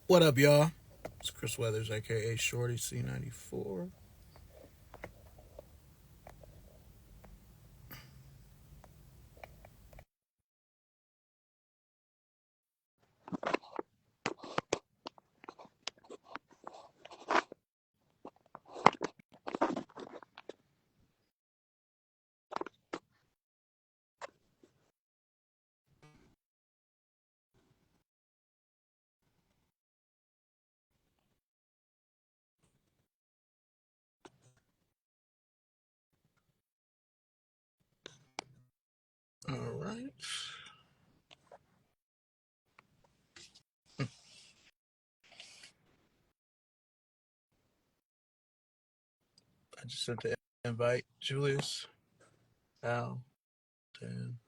What up, y'all? It's Chris Weathers, aka Shorty C94. All right. I just sent the invite. Julius, Al, Dan.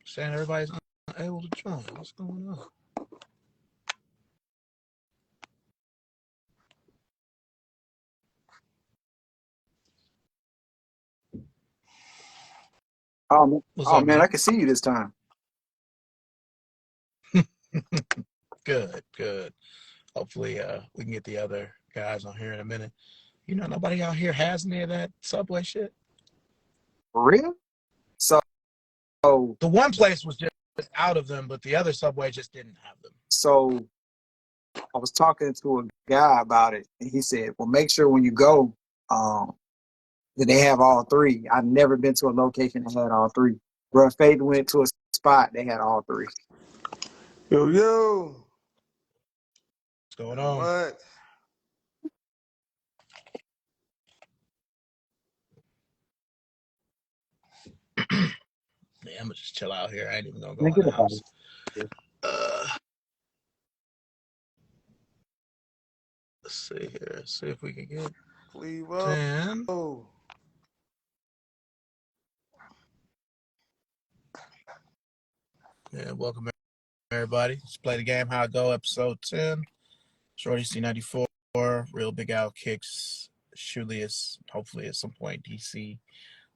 Saying everybody's unable to join. What's going on? What's Oh up, man, I man? can see you this time. Good. Hopefully, we can get the other guys on here in a minute. Nobody out here has any of that Subway shit. For real? So, The one place was just out of them, but the other Subway just didn't have them. so I was talking to a guy about it, and he said, "Well, make sure when you go, um, that they have all three." I've never been to a location that had all three. Bro, Faith went to a spot they had all three. Yo. What's going on? What? Yeah, I'm gonna just chill out here. I ain't even gonna go Man, in get the up out of house. here. Let's see here. See if we can get Clevo. Dan. Yeah, welcome everybody. Let's play the game. How I go, episode 10. Shorty C94, Real Big Al Kicks, Shoelius, hopefully at some point DC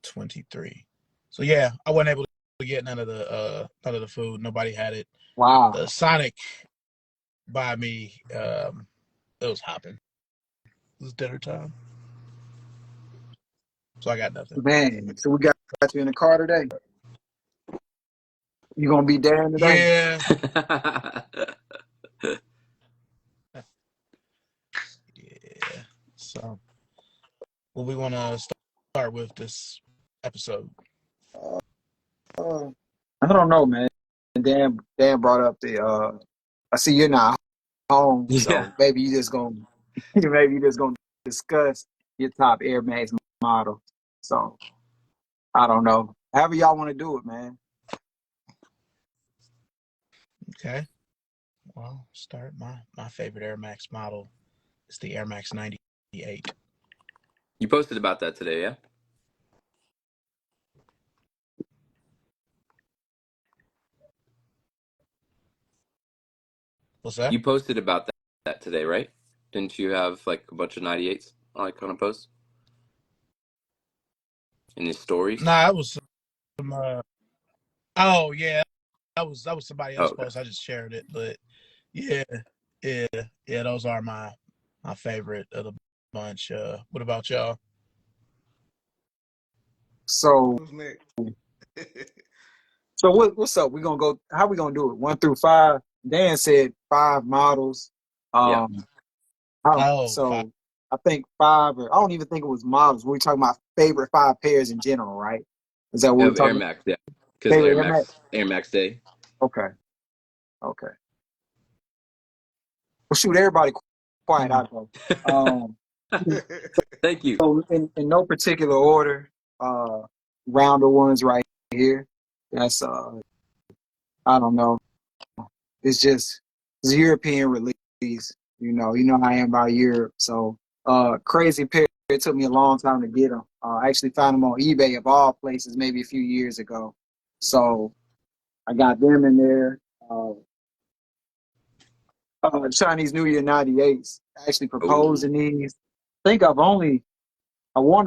23. So yeah, I wasn't able to get none of the food. Nobody had it. Wow. The Sonic by me, it was hopping. It was dinner time. So I got nothing. Man, so we got you in the car today. You gonna be Dan today? Yeah. Yeah. So what we want to start with this episode? I don't know, man. Dan brought up the. I see you're not home, so maybe you just gonna discuss your top Air Max model. So I don't know. However y'all want to do it, man. Okay. Well, start my favorite Air Max model is the Air Max 98. You posted about that today, yeah? What's that? You posted about that today, right? Didn't you have like a bunch of 98s like on a post? In your stories? Nah, it was some. Oh yeah, that was somebody Oh, else's okay. post. I just shared it, but yeah, yeah. Those are my favorite of the bunch. What about y'all? So Who's next? what's up? We gonna go. How we gonna do it? 1 through 5. Dan said 5 models. Yeah. Oh, five. So I think 5. Or I don't even think it was models. We're talking about favorite 5 pairs in general, right? Is that what we're Of Air talking about? Max, yeah. Because Favorite Air Max. Air Max Day. Okay. Okay. Well, shoot, everybody quiet out though. Thank you. So in no particular order, rounder ones right here. That's I don't know. It's just it's European release. You know how I am about Europe. So crazy pair It took me a long time to get them. I actually found them on eBay of all places maybe a few years ago. So I got them in there. Chinese New Year 98s. I actually proposed Oh, in these. I think I wanted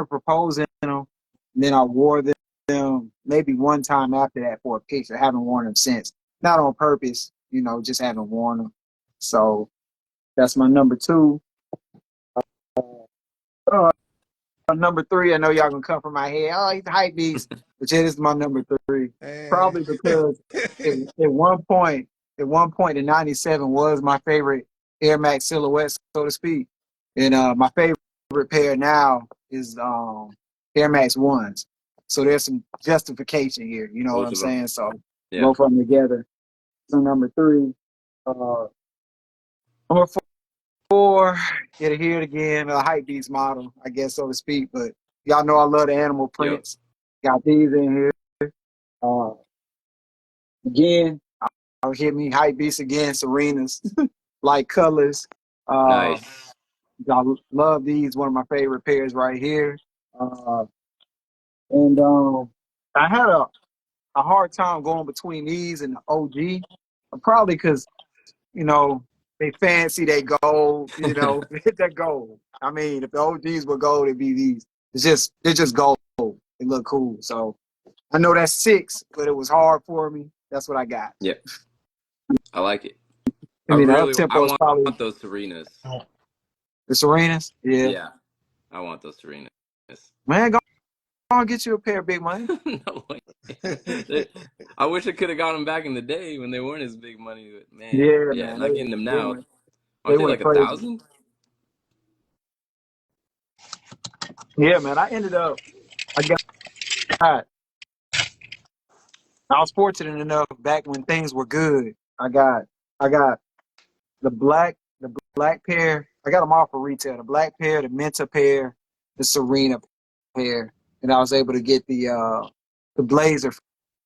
to propose in them. And then I wore them maybe one time after that for a picture. I haven't worn them since. Not on purpose, just haven't worn them. So that's my number two. Uh, Number three, I know y'all gonna come from my head. Oh, he's the hype beast, but yeah, this is my number three. And Probably because at one point, the '97 was my favorite Air Max silhouette, so to speak. And my favorite pair now is Air Max ones. So there's some justification here. You know what both I'm of them. saying? So Yeah. both of them together. So number three, number four, get hear it again, a hype beast model, I guess, so to speak. But y'all know I love the animal Yep. prints. Got these in here. Again, I'll hit me hype beast again, Serenas, light colors. Nice. I love these, one of my favorite pairs right here. And I had a hard time going between these and the OG, probably because, they fancy, they gold, they're gold. I mean, if the OGs were gold, it'd be these. They're just gold. They look cool. So I know that's six, but it was hard for me. That's what I got. Yep. I like it. I I mean, the really, I up-tempo is probably want those Serenas. the Serenas. Yeah. Yeah. I want those Serenas. Man, go on, get you a pair, big money. No way. I wish I could have got them back in the day when they weren't as big money. But man, Yeah, yeah, man. not getting them They now. went, Aren't they went like crazy. 1,000? Yeah, man. I was fortunate enough back when things were good. I got the black pair. I got them all for retail. The black pair, the Menta pair, the Serena pair, and I was able to get the Blazer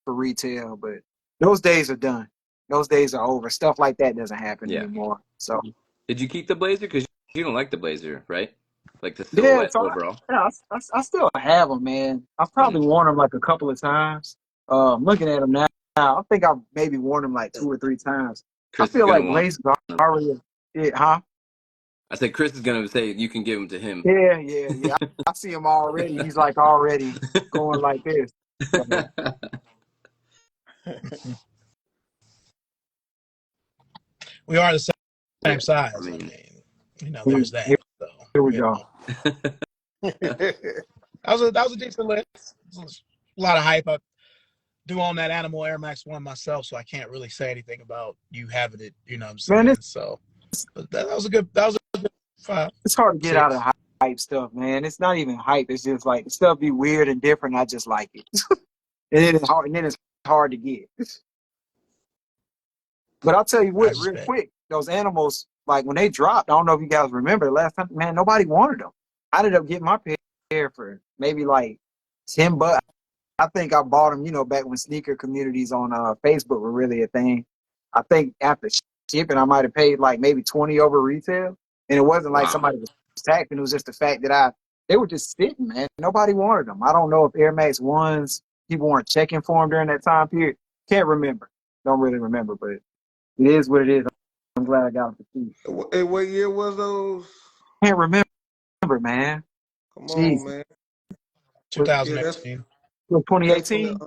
for retail. But those days are done. Those days are over. Stuff like that doesn't happen Yeah. anymore. So Did you keep the Blazer? Because you don't like the Blazer, right? Like the yeah, silhouette overall. I still have them, man. I've probably worn them like a couple of times. I'm looking at them now. I think I've maybe worn them like 2 or 3 times. I Chris is feel gonna like want Blaze them. already, huh? I said Chris is gonna say you can give them to him. Yeah. I see him already. He's like already going like this. So, We are the same Yeah, size. I mean, There's that. So, here we go. that was a decent list. A lot of hype. I do own that Animal Air Max 1 myself, so I can't really say anything about you having it. You know what I'm saying? Man, So, but that was a good 5, it's hard to get 6. out of hype stuff, man. It's not even hype. It's just like stuff be weird and different. I just like it. And then it's hard to get. But I'll tell you I what, real respect. quick, those animals, like when they dropped, I don't know if you guys remember last time, man, nobody wanted them. I ended up getting my pair for maybe like $10. I think I bought them, back when sneaker communities on Facebook were really a thing. I think after shipping, I might have paid like maybe 20 over retail. And it wasn't like wow. somebody was taxing. It was just the fact that they were just sitting, man. Nobody wanted them. I don't know if Air Max 1s, people weren't checking for them during that time period. Can't remember. Don't really remember, but it is what it is. I'm glad I got them for cheap. hey, what year was those? Can't remember, man. Come Jeez. on, man. Yeah, 2018. that's when 2018?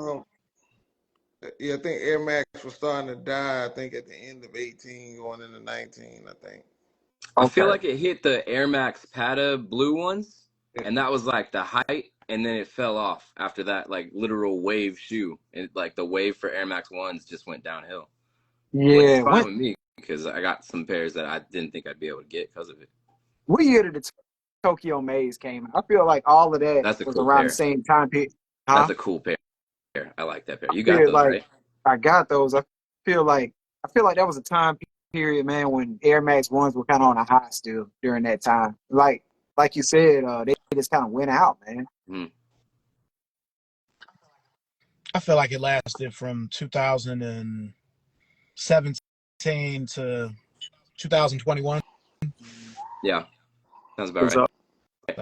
I think Air Max was starting to die. I think at the end of 18, going into 19. I think. I feel Okay. like it hit the Air Max Pata blue ones, and that was like the height, and then it fell off after that, like literal wave shoe. And like the wave for Air Max ones just went downhill, which is Yeah. fine with me because I got some pairs that I didn't think I'd be able to get because of it. What year did the Tokyo Maze came out? I feel like all of that That's a was cool around the pair. same time period. That's Huh? a cool pair. I like that pair. I You got feel those, like right? I got those. Feel like that was a time period, man, when Air Max ones were kind of on a high still during that time. Like you said, they just kind of went out, man. Mm. I feel like it lasted from 2017 to 2021. Yeah, sounds about It was, right.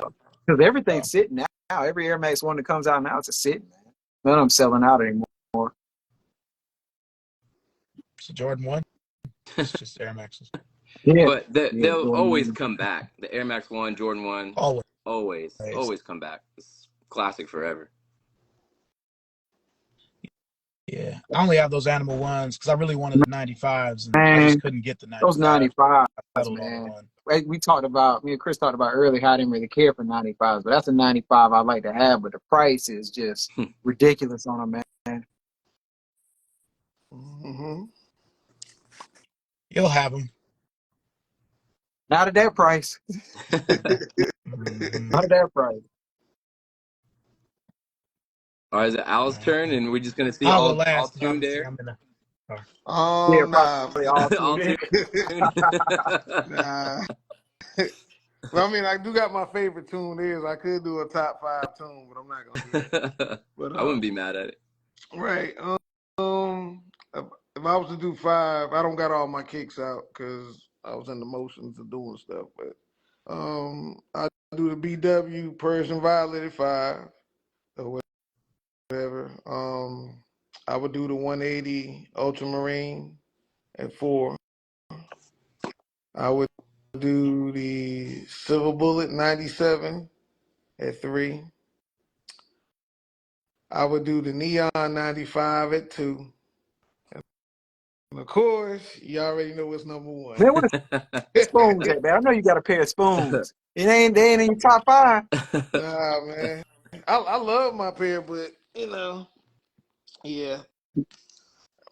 Because everything's sitting now. Every Air Max 1 that comes out now, it's a sitting. None of them selling out anymore. So Jordan 1, it's just Air Maxes. Yeah. But they'll Jordan always 1. come back. The Air Max 1, Jordan 1, Always. always come back. It's classic forever. Yeah. I only have those Animal ones because I really wanted the 95s, and I Man, just couldn't get the 95s. those 95s, I settled man. on one. Right, me and Chris talked about earlier how I didn't really care for 95s, but that's a 95 I'd like to have, but the price is just ridiculous on them, man. Mm-hmm. You'll have them. Not at that price. Mhm. Not at that price. All right, is it Al's turn, and we're just gonna see I'll go all last. tuned Obviously, air? I'm in the car. Yeah, Nah, probably all All tuned in. tuned. nah. Well, I mean, I do got my favorite tune is. I could do a top 5 tune, but I'm not gonna do that. But I wouldn't be mad at it. right. If I was to do 5, I don't got all my kicks out because I was in the motions of doing stuff. But I do the BW Persian Violet at 5 or whatever. I would do the 180 Ultramarine at 4. I would do the Silver Bullet 97 at 3. I would do the Neon 95 at 2. And of course, you already know what's number 1. Man, where's the spoons at, man? I know you got a pair of spoons. They ain't in your top 5. Nah, man. I love my pair, but, yeah.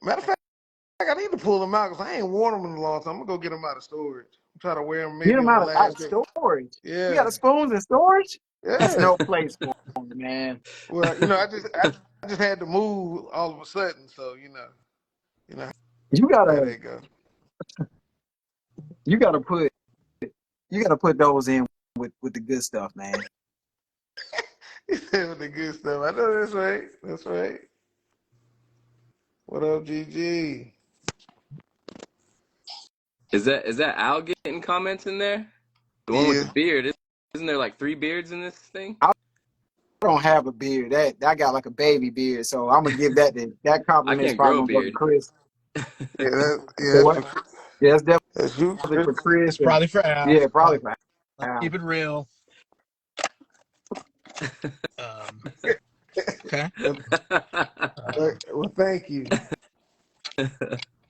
Matter of fact, I need to pull them out because I ain't worn them in a long time. I'm going to go get them out of storage. I'm trying to wear them Get maybe them on the out last of day. storage. You got Yeah. the spoons in storage? That's Yeah. no place for them, man. Well, I just had to move all of a sudden, so you know You how gotta that go. you gotta put those in with the good stuff, man. With the good stuff. I know that's right. That's right. What up, GG? Is that Al getting comments in there? The one with the Yeah. beard. Isn't there like 3 beards in this thing? I don't have a beard. I got like a baby beard, so I'm gonna give that I compliment's can't grow probably a gonna go to beard. Chris. Yeah, So that's what? Yeah, that's that's you. definitely for Chris. It's probably for Al. Yeah, probably for Let's Al. keep it real. Okay. Well, thank you.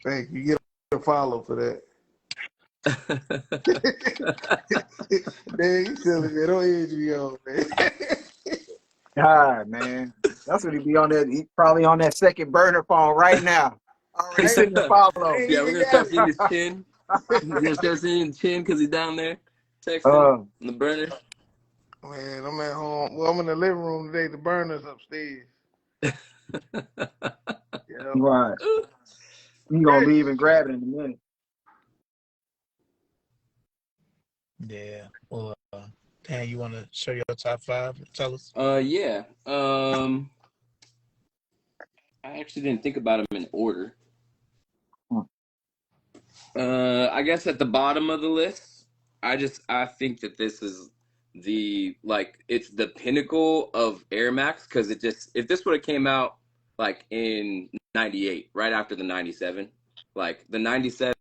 Thank you. Get a follow for that. Man, you silly man. Don't edge me on, man. God, man, that's what he be on that. He probably on that second burner phone right now. Already sitting to follow. Yeah, we're gonna start seeing his chin. We're gonna start seeing his chin because he's down there texting on the burner. Man, I'm at home. Well, I'm in the living room today. The burner's upstairs. Yeah. Right. You gonna Chris. leave and grab it in a minute. Yeah. Well, Dan, you want to show your top 5? Tell us. Yeah. I actually didn't think about them in order. I guess at the bottom of the list, I think that this is it's the pinnacle of Air Max because if this would have came out like in 98, right after the 97, like the 97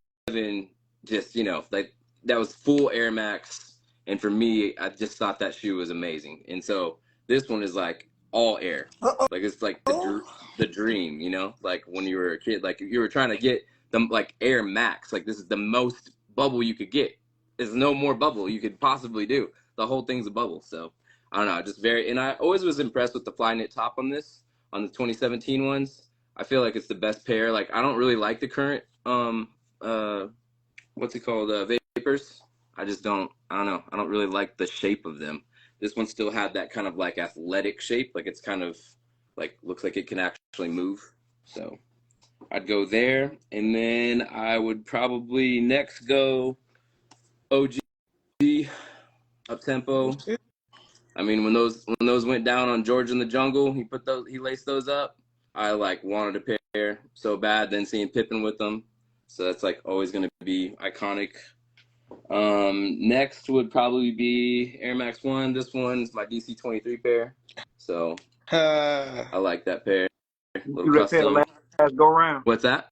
just, like that was full Air Max. And for me, I just thought that shoe was amazing. And so this one is like all air. Like it's like the dream, like when you were a kid, like you were trying to get the like Air Max, like this is the most bubble you could get. There's no more bubble you could possibly do. The whole thing's a bubble. So I don't know, just and I always was impressed with the Flyknit top on the 2017 ones. I feel like it's the best pair. Like I don't really like the current what's it called, Vapors. I don't know. I don't really like the shape of them. This one still had that kind of like athletic shape, like it's kind of like looks like it can actually move. So I'd go there, and then I would probably next go OG up tempo. I mean, when those went down on George in the Jungle, he laced those up. I like wanted a pair so bad. Then seeing Pippen with them, so that's like always gonna be iconic. Next would probably be Air Max 1. This one's my DC 23 pair. So I like that pair. You Little do that pair the custom. last go round? What's that?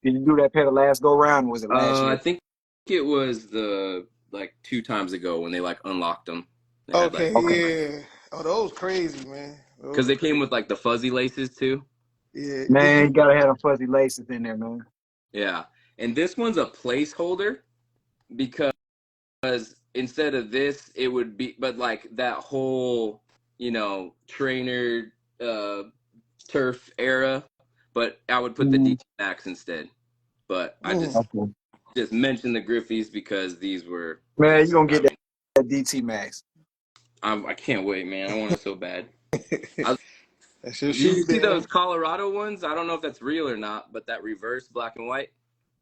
Did you do that pair the last go round? Or was it last I year? think it was the like 2 times ago when they like unlocked them. They had Okay, like yeah. Oh, those crazy, man. because Those they came crazy. with like the fuzzy laces too. Yeah. Did Man, you? you gotta have them fuzzy laces in there, man. Yeah, and this one's a placeholder because instead of this, it would be, but like that whole trainer turf era. But I would put the Mm, DT Max instead. But I Mm. okay. just mentioned the Griffies because these were Man, you just. gonna I get mean, that DT Max. I can't wait, man. I want it so bad. I, That's your do you shoe, see Daddy. those Colorado ones? I don't know if that's real or not, but that reverse black and white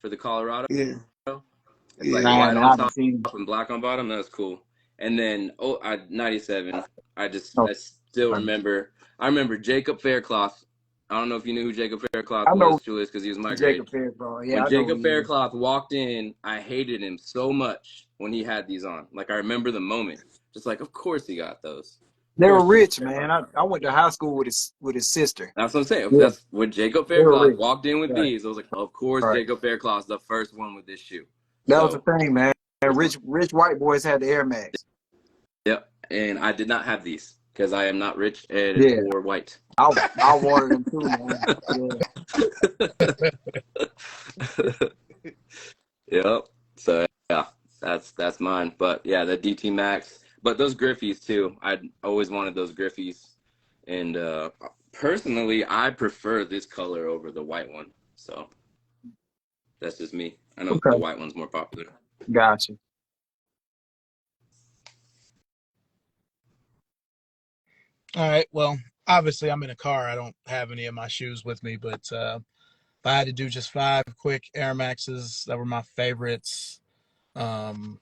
for the Colorado, Yeah. it's like Yeah. I white haven't, I on haven't top seen. and black on bottom. That's cool. And then 97. I No, still remember. I remember Jacob Faircloth. I don't know if you knew who Jacob Faircloth I know was, Julius, because he was my grade. Jacob Faircloth. Yeah, When I know who Jacob he is. Faircloth walked in, I hated him so much when he had these on. Like I remember the moment. Just like, of course he got those. Of They were course Jacob rich, man. Faircloth. I went to high school with his sister. That's what I'm saying. Yeah, That's when Jacob they were Faircloth rich. walked in with Right, these. I was like, of course right. Jacob Faircloth's the first one with this shoe. That was the So, thing, man. And rich white boys had the Air Max. yep. And I did not have these because I am not rich and Yeah, or white. I wanted them too, man. Yep. So yeah, that's mine. But yeah, the DT Max. But those Griffies too. I always wanted those Griffies, and personally, I prefer this color over the white one. So that's just me. I know Okay, the white one's more popular. gotcha. All right. Well, obviously, I'm in a car. I don't have any of my shoes with me, but if I had to do just 5 quick Air Maxes that were my favorites, um,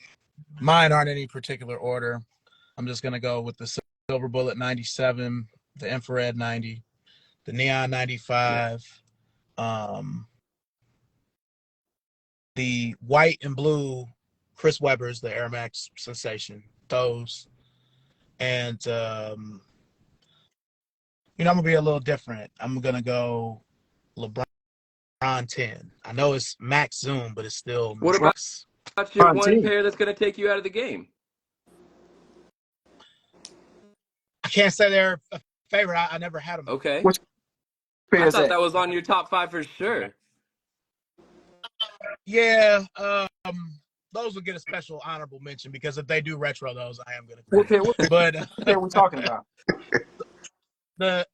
mine aren't any particular order. I'm just gonna go with the Silver Bullet 97, the Infrared 90, the Neon 95, um, the white and blue Chris Webber's, the Air Max Sensation, those, and I'm gonna be a little different. I'm gonna go LeBron 10. I know it's max zoom, but it's still What max. about your one Content. pair that's gonna take you out of the game? I can't say they're a favorite. I never had them. Okay, Which pair I is thought that? that was on your top 5 for sure. Yeah, those will get a special honorable mention because if they do retro those, I am gonna What quit. pair? What But pair we talking about? the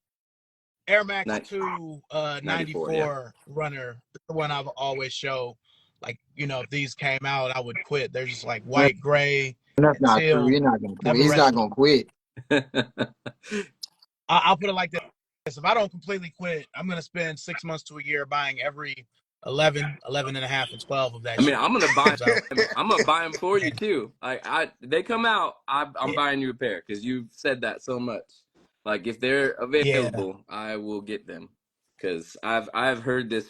Air Max Ni- 2 94, yeah. 94 runner, the one I've always show. Like, if these came out, I would quit. They're just like Man, white, gray, that's and not true. teal. He's not gonna quit. Never He's not retro. gonna quit. I'll put it like this. If I don't completely quit, I'm going to spend 6 months to a year buying every 11, 11 and a half, and 12 of that I mean, shit. I'm gonna buy So, them. I'm gonna buy them for you too. Like they come out, I'm buying you a pair because you've said that so much. Like if they're yeah. available, I will get them because I've heard this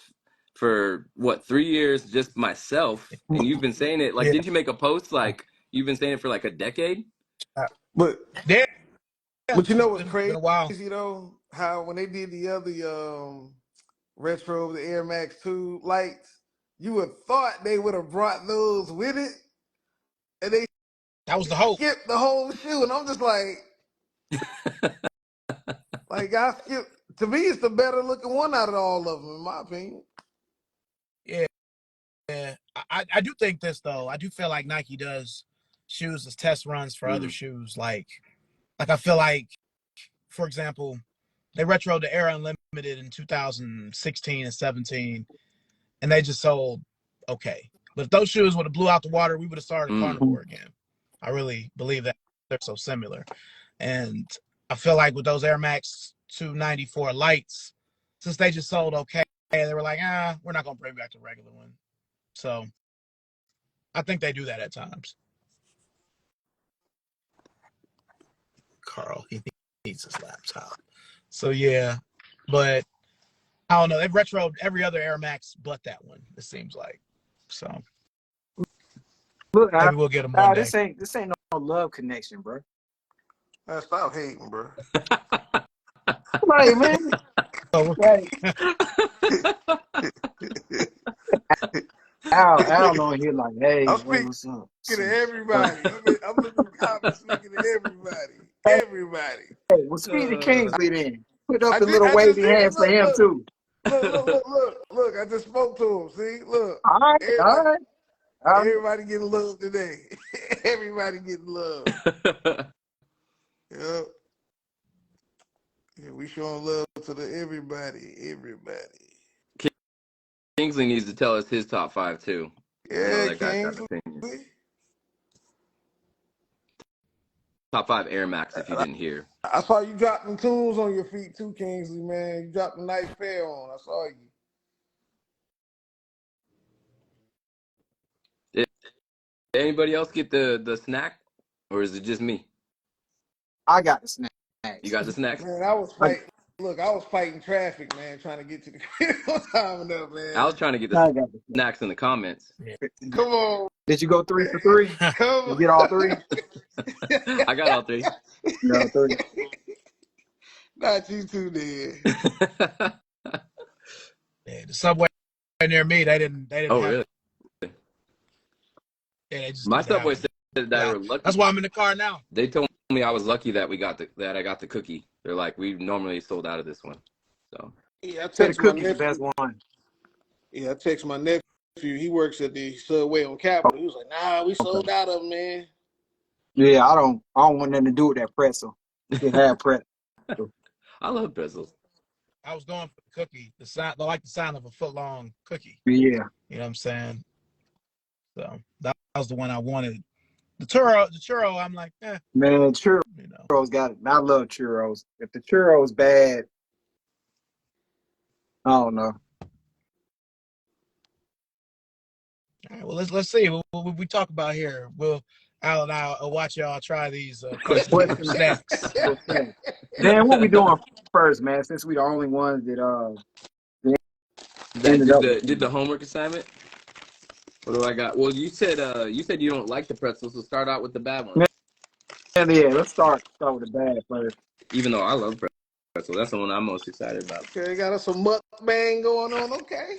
for 3 years just myself, and you've been saying it. Like, Yeah. didn't you make a post like you've been saying it for like a decade? But Yeah. but you know It's what's been a while. crazy though? How when they did the other retro, the Air Max 2 lights, you would thought they would have brought those with it, and they That was the hope. skipped the whole shoe, and I'm just like I skipped. To me, it's the better looking one out of all of them, in my opinion. Yeah. I do think this, though. I do feel like Nike does shoes as test runs for other shoes. Like I feel like, for example, they retroed the Air Unlimited in 2016 and 17, and they just sold okay. But if those shoes would have blew out the water, we would have started a carnivore again. I really believe that they're so similar. And I feel like with those Air Max 294 lights, since they just sold okay, they were like, we're not going to bring back the regular one. So I think they do that at times. Carl, he needs his laptop. So yeah, but I don't know. They've retroed every other Air Max but that one, it seems like. So Look, Maybe we'll get him one day. this ain't no love connection, bro. Man, stop hating, bro. Right, man. Oh, Right. Al on here like, hey, I'm hey, speaking what's up? to everybody. I'm looking at the comments, speaking to everybody. Everybody. Hey, well, speak to Kingsley then. Put up I the little just wavy did. hands for him too. Look. I just spoke to him. See, look. All right, all right. Everybody getting love today. Everybody getting love. Yep. Yeah, we showing love to everybody. Kingsley needs to tell us his top 5 too. I know Yeah, that guy's got Kingsley. opinions. Top 5 Air Max, if you didn't hear. I saw you drop them tools on your feet too, Kingsley, man. You dropped a nice pair on. I saw you. Did anybody else get the snack? Or is it just me? I got the snacks. You got the snacks? Man, I was fighting. Look, I was fighting traffic, man, trying to get to the crib on time enough, man. I was trying to get I the got the snacks in the comments. Come on. Did you go 3 for 3? Come You on. get all 3? I got all 3. No, 3. Not you two, then. yeah, the Subway near me, they didn't Oh, have, really? yeah, they just My didn't have Subway them. said that I were lucky. That's why I'm in the car now. They told me I was lucky that I got the cookie. They're like, we normally sold out of this one. So Yeah, I Say the text my cookie's the best nephew. one. Yeah, I text my nephew. He works at the Subway on Capitol. He was like, "Nah, we sold out of them, man." Yeah, I don't want nothing to do with that pretzel. It had pretzel. I love pretzels. I was going for the cookie. The sound, I like the sound of a foot long cookie. Yeah. You know what I'm saying? So that was the one I wanted. The churro, I'm like, Man, churros you know. got it. I love churros. If the churros bad, I don't know. All right, well, let's see what we talk about here. Al and I will watch y'all try these questionable snacks. Dan, what we doing first, man? Since we the only ones that Did the homework assignment. What do I got? Well, you said you don't like the pretzels, so start out with the bad ones. Yeah, let's start with the bad first. Even though I love pretzels, that's the one I'm most excited about. Okay, got us some mukbang going on. Okay.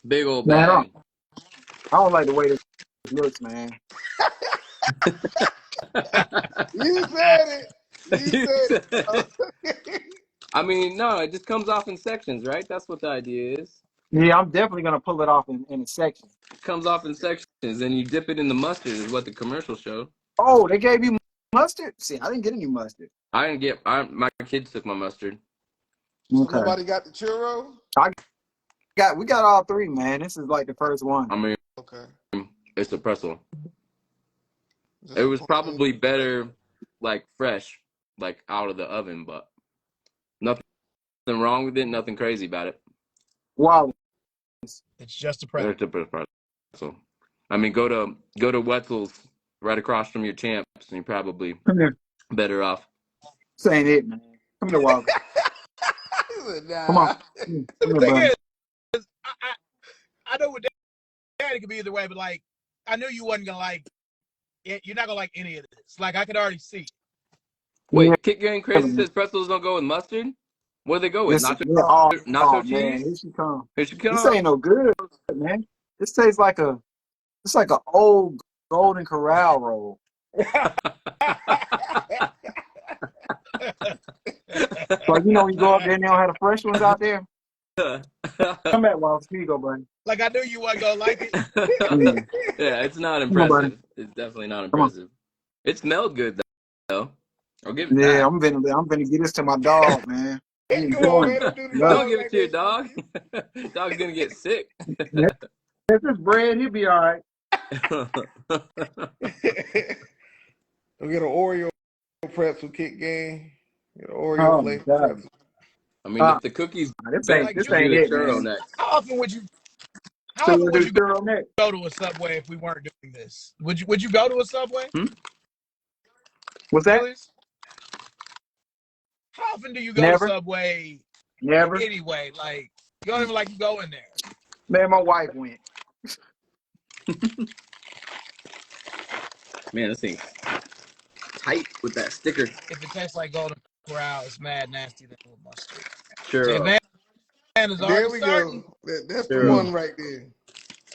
Big old Man, bag. I don't like the way this looks, man. You said it. I mean, no, it just comes off in sections, right? That's what the idea is. Yeah, I'm definitely gonna pull it off in a section. It comes off in sections, and you dip it in the mustard, is what the commercial showed. Oh, they gave you mustard? See, I didn't get any mustard. I didn't get. My kids took my mustard. So Okay. nobody got the churro? We got all 3, man. This is like the first one. I mean, Okay. it's a pretzel. It was probably better, like fresh, like out of the oven, but nothing wrong with it. Nothing crazy about it. Wow. It's just a pretzel. It's a pretzel. I mean, go to Wetzel's right across from your Champs, and you're probably better off. This ain't it, man. Come here, Walker. Nah. Come on. The thing is, I know what Daddy could be either way, but like, I knew you wasn't gonna like it. You're not gonna like any of this. Like, I could already see. Wait, Kick Game Crazy says pretzels don't go with mustard. What do they go with? Nacho cheese? Man, here she come. Here she comes. This ain't no good, man. This tastes like an old Golden Corral roll. Like, you know, when you go up there and they don't have the fresh ones out there. Come back, Walter. Here you go, buddy. Like, I knew you wasn't gonna like it. Yeah, it's not impressive. It's definitely not impressive. It smelled good though. I'll give it that. Yeah, I'm gonna get this to my dog, man. Come on, man. Don't give it to your dog. Dog's gonna get sick. If it's bread, he'll be all right. We get an Oreo pretzel Kick Game. Get an Oreo flavor pretzel. I mean, if the cookies, this ain't it, man. How often would you go to a Subway if we weren't doing this? Would you go to a Subway? What's that? How often do you go to Subway? Never. Anyway, like, You don't even like to go in there. Man, my wife went. Man, this thing's tight with that sticker. If it tastes like Golden Corral, it's mad nasty. Then with mustard. Churro. Man is There already we starting. go. That's the Churro. one right there.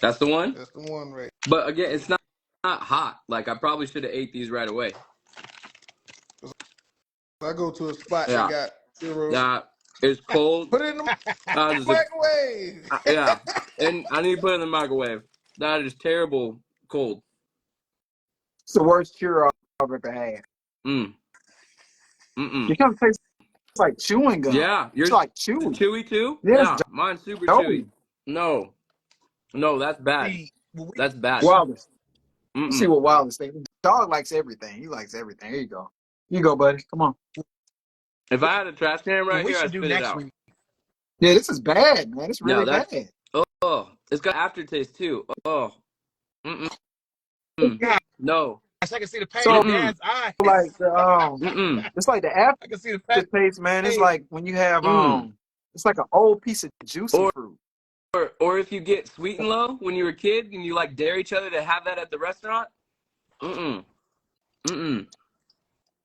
That's the one? That's the one right. But again, it's not hot. Like, I probably should have ate these right away. I go to a spot Yeah. that got churros. Yeah, it's cold. Put it in the Just microwave. yeah, and I need to put it in the microwave. That is terrible cold. It's the worst churro I've ever had. It kind of tastes like chewing gum. Yeah, It's like chewy. Chewy too? Yeah, mine's super chewy. chewy. No, that's bad. See, That's bad. Wallace. Let's see what Wallace thinks. Dog likes everything. He likes everything. Here you go. Here you go, buddy. Come on. If I had a trash can right we here, I'd should do spit it next out. week. Yeah, this is bad, man. It's really bad. Oh, it's got aftertaste too. Oh. God, No. I can see the pain So, in Dan's eyes. Like it's like the I can see the pain. aftertaste, man. It's like when you have it's like an old piece of juicy fruit. Or if you get Sweet and Low when you were a kid and you like dare each other to have that at the restaurant.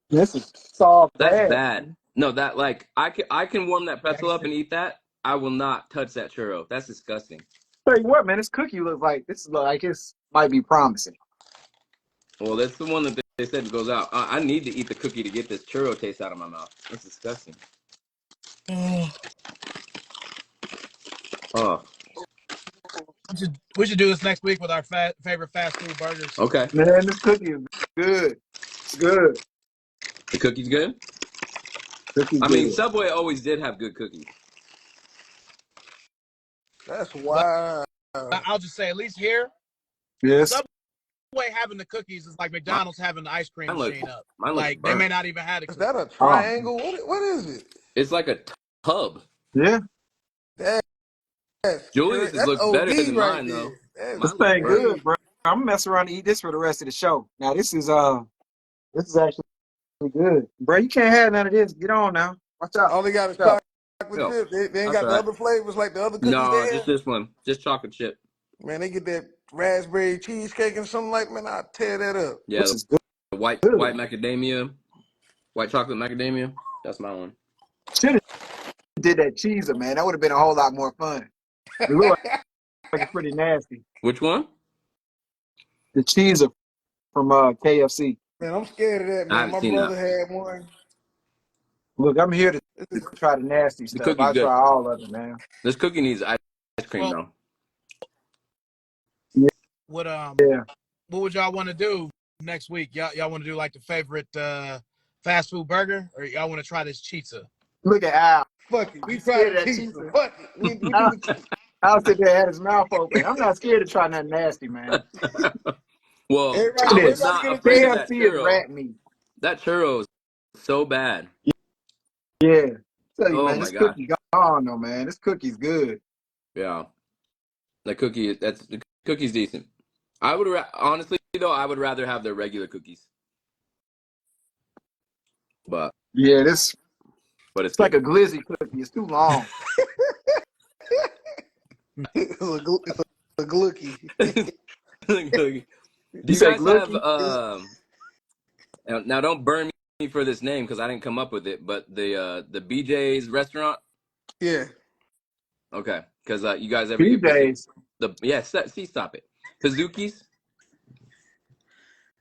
This is soft. That's bad. No, that like I can warm that pretzel up and eat that. I will not touch that churro. That's disgusting. Tell you what, man, this cookie looks like this might be promising. Well, that's the one that they said goes out. I need to eat the cookie to get this churro taste out of my mouth. That's disgusting. Oh. We should do this next week with our favorite fast food burgers. Okay. Man, this cookie is good. It's good. The cookie's good? Cookie's I mean, good. Subway always did have good cookies. That's why. I'll just say, at least here, Yes. Subway having the cookies is like McDonald's having the ice cream machine up. Like they may not even have it. Is that a triangle? What is it? It's like a tub. Yeah. Julius looks better than mine, though. This thing good, bro. I'm gonna mess around and eat this for the rest of the show. Now this is actually good, bro. You can't have none of this. Get on now. Watch out. Only got a chocolate chip. They ain't got the other flavors like the other cookies. No, just this one. Just chocolate chip. Man, they get that raspberry cheesecake and something like, man, I'll tear that up. Yeah, This is good. the white macadamia, white chocolate macadamia. That's my one. Should have did that cheeser, man. That would have been a whole lot more fun. It looked like it's pretty nasty. Which one? The cheeser from KFC. Man, I'm scared of that, man. My brother had one. Look, I'm here to try the nasty stuff. I try all of it, man. This cookie needs ice cream, though. Yeah. What would y'all want to do next week? Y'all want to do like the favorite fast food burger, or y'all want to try this pizza? Look at Al. Fuck it. We tried that pizza. Fuck it. We do the pizza. Al sit there, had his mouth open. I'm not scared to try nothing nasty, man. Well, KFC is rat meat. That churro is so bad. Yeah. Tell you, Oh man, my this God. cookie gone, though, man. This cookie's good. Yeah. The cookie's decent. I would honestly though, I would rather have their regular cookies. But yeah, but it's like a glizzy cookie. It's too long. It's a glookie. Do you guys have now don't burn me for this name because I didn't come up with it, but the BJ's restaurant? Yeah. Okay. Because you guys ever BJ's? Stop it. Pizookies?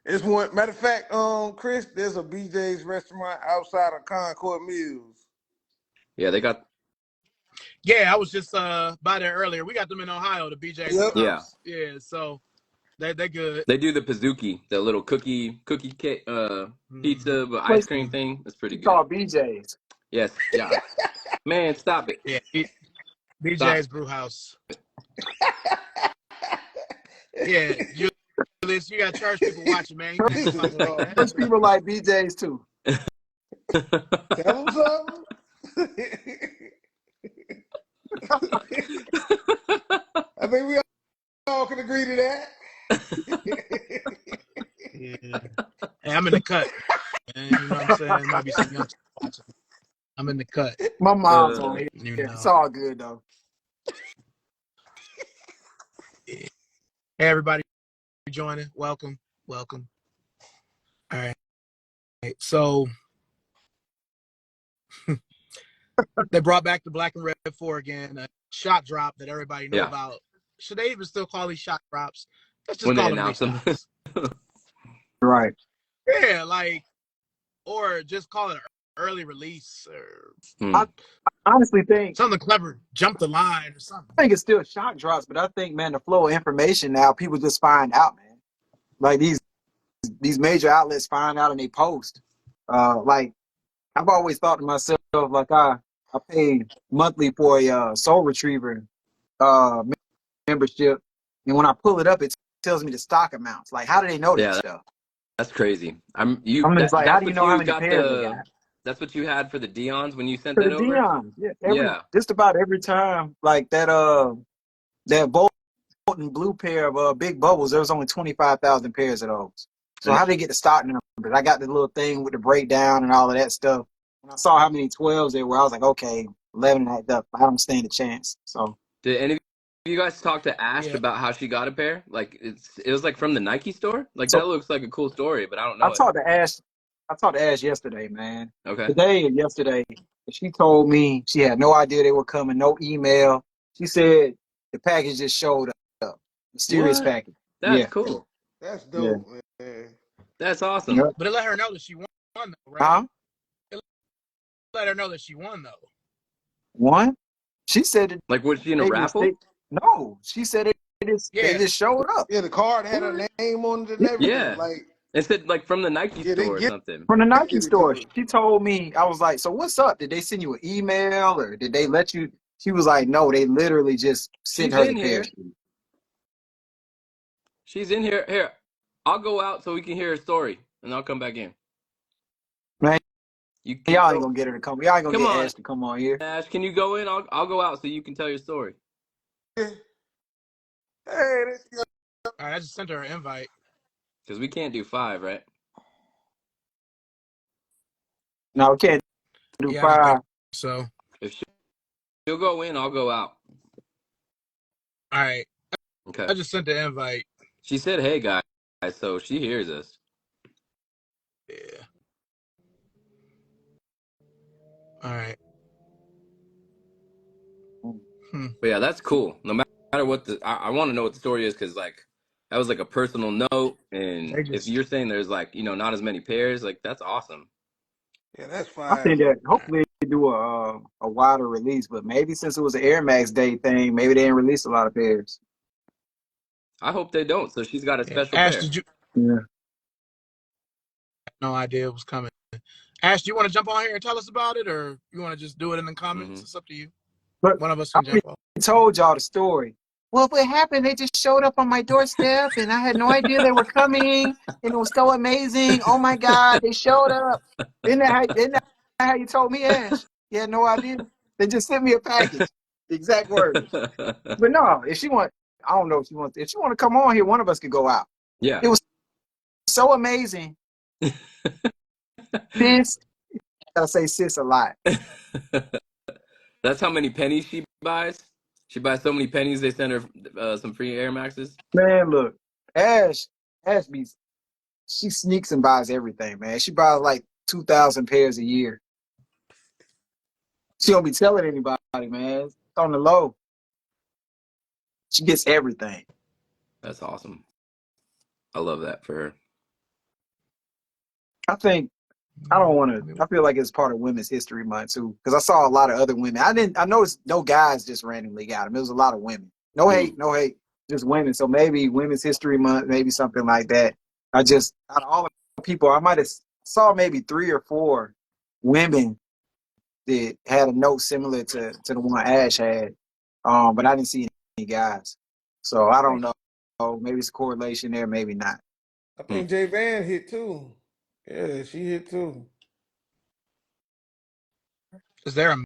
It's one matter of fact, Chris, there's a BJ's restaurant outside of Concord Mills. Yeah, they got. Yeah, I was just by there earlier. We got them in Ohio, the BJ's. Yep. Yeah. Yeah, so they're good. They do the Pizookie, the little cookie cake, pizza ice cream thing. That's pretty good. It's called BJ's. Yes. Yeah. Man, stop it. Yeah. BJ's Brewhouse. Yeah. You got church people watching, man. You can't do something like that. Most people like BJ's too. Tell them something. I think we all can agree to that. Yeah. Hey, I'm in the cut. Man, you know what I'm saying? There might be some young watching. I'm in the cut. My mom's on here. You know. It's all good though. Hey, everybody joining. Welcome. All right. So they brought back the black and red 4 again. A shot drop that everybody knew about. Should they even still call these shot drops? Let's just When they call them announce them. reshots. Right. Yeah, like, or just call it an early release or I honestly think something clever. Jump the line or something. I think it's still shock drops, but I think, man, the flow of information now, people just find out, man. Like these major outlets find out and they post. Like I've always thought to myself, like I pay monthly for a Soul Retriever uh membership, and when I pull it up, it tells me the stock amounts. Like, how do they know that stuff? That's crazy. I'm just like, how That's do you what know how you many got pairs they got? that's what you had for the Dion's when you sent For that the over? Dion, just about every time, like that Bolton blue pair of big bubbles, there was only 25,000 pairs of those. So how do they get the stock numbers? I got the little thing with the breakdown and all of that stuff. When I saw how many 12s there were, I was like, okay, 11 act up. I don't stand a chance. So Did any of you guys talk to Ash Yeah. about how she got a pair? Like it was like from the Nike store? Like So- that looks like a cool story, but I don't I know it. talked to Ash. I talked to Ash yesterday, man. Okay. Today and yesterday, she told me she had no idea they were coming, no email. She said the package just showed up. Mysterious What? package. That's Yeah. cool. That's dope, man. That's awesome. Yep. But it let her know that she won, though, right? Huh? It let her know that she won, though. One? She said that Like was she in a they raffle? no, she said they just showed up Yeah, the card had her name on it and everything. Yeah. Like, It said like from the Nike Yeah, they store or get- something. from the Nike Give it store. to her. She told me, I was like, so what's up? Did they send you an email or did they let you? She was like, no, they literally just sent She's her in the here. pair. She's in here. Here. I'll go out so we can hear her story and I'll come back in. Man, You y'all ain't gonna get her to come. Y'all ain't gonna Come get on. Ash to come on here. Ash, can you go in? I'll go out so you can tell your story. Hey, that's good. All right, I just sent her an invite. Because we can't do 5, right? No, we can't do Yeah, I don't 5. think so. If she'll go in, I'll go out. All right, Okay. I just sent the invite. She said, hey, guys, so she hears us. Yeah. All right. But yeah, that's cool. No matter what I want to know what the story is because, like, that was like a personal note. And if you're saying there's, like, not as many pairs, like, that's awesome. Yeah, that's I fine. think that hopefully they do a wider release, but maybe since it was an Air Max Day thing, maybe they didn't release a lot of pairs. I hope they don't. So she's got a special Ash, pair. did you? Yeah. No idea it was coming. Ash, do you want to jump on here and tell us about it, or you want to just do it in the comments? It's up to you. But One of us I can jump on. told y'all the story. Well, if it happened, they just showed up on my doorstep, and I had no idea they were coming, and it was so amazing. Oh my God, they showed up. Isn't that how you told me, Ash? You had no idea. They just sent me a package. The exact words. But no, if she want, I don't know if she wants. If she want to come on here, one of us could go out. Yeah. It was so amazing. Sis, I gotta say sis a lot. That's how many pennies she buys. She buys so many pennies they send her some free Air Maxes. Man, look, Ash she sneaks and buys everything, man. She buys like 2,000 pairs a year. She don't be telling anybody, man. It's on the low. She gets everything. That's awesome. I love that for her. I think I don't want to. I feel like it's part of Women's History Month too, because I saw a lot of other women. I noticed no guys just randomly got them. It was a lot of women. No hate, just women. So maybe Women's History Month, maybe something like that. Out of all the people, I might have saw maybe 3 or 4 women that had a note similar to the one Ash had, but I didn't see any guys. So I don't know. Maybe it's a correlation there, maybe not. I think Jay Van hit too. Yeah, she hit too. Is there a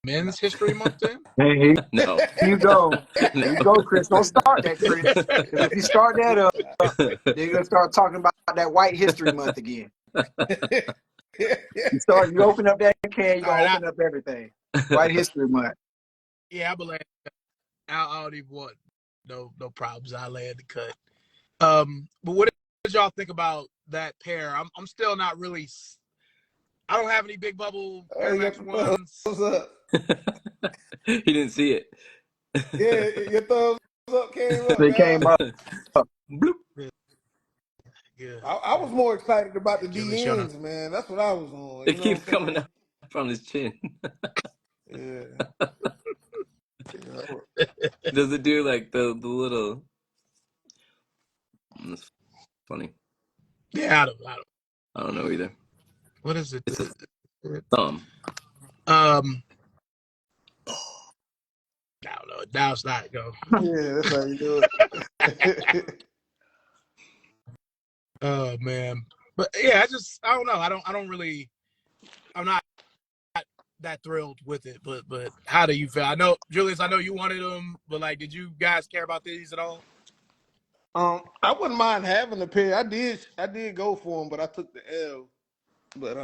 Men's History Month then? Hey, No. here you go. No. Here you go, Chris. Don't start that, Chris. 'Cause if you start that up, they're gonna start talking about that White History Month again. You open up that can, you're gonna open up everything. White History Month. Yeah, I believe. I don't even want no problems. I lay in the cut. But what did y'all think about that pair? I'm still not really. I don't have any Big Bubble Air You got Max the ones. thumbs up. He didn't see it. Yeah, your thumbs up came up, They guys. came up. Bloop. Good. I was more excited about the Julius, you know. DNs, man. That's what I was on. It You know keeps what I'm coming saying? up from his chin. Yeah. Does it do like the little? That's funny. Yeah, I don't know either. what is it? It's a thumb. I don't know. Now it's not go. Yeah, that's how you do it. Oh man, but yeah, I don't know. I'm not that thrilled with it. But how do you feel? I know, Julius. I know you wanted them, but like, did you guys care about these at all? I wouldn't mind having a pair. I did go for them, but I took the L. But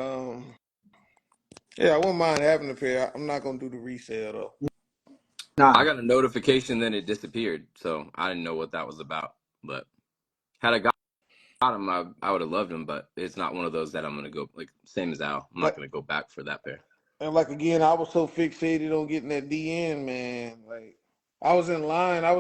yeah, I wouldn't mind having a pair. I'm not gonna do the resale though. Nah. I got a notification, then it disappeared, so I didn't know what that was about. But had I got him, I would have loved him. But it's not one of those that I'm gonna go like same as Al. I'm not gonna go back for that pair. And like again, I was so fixated on getting that DN, man. Like I was in line. I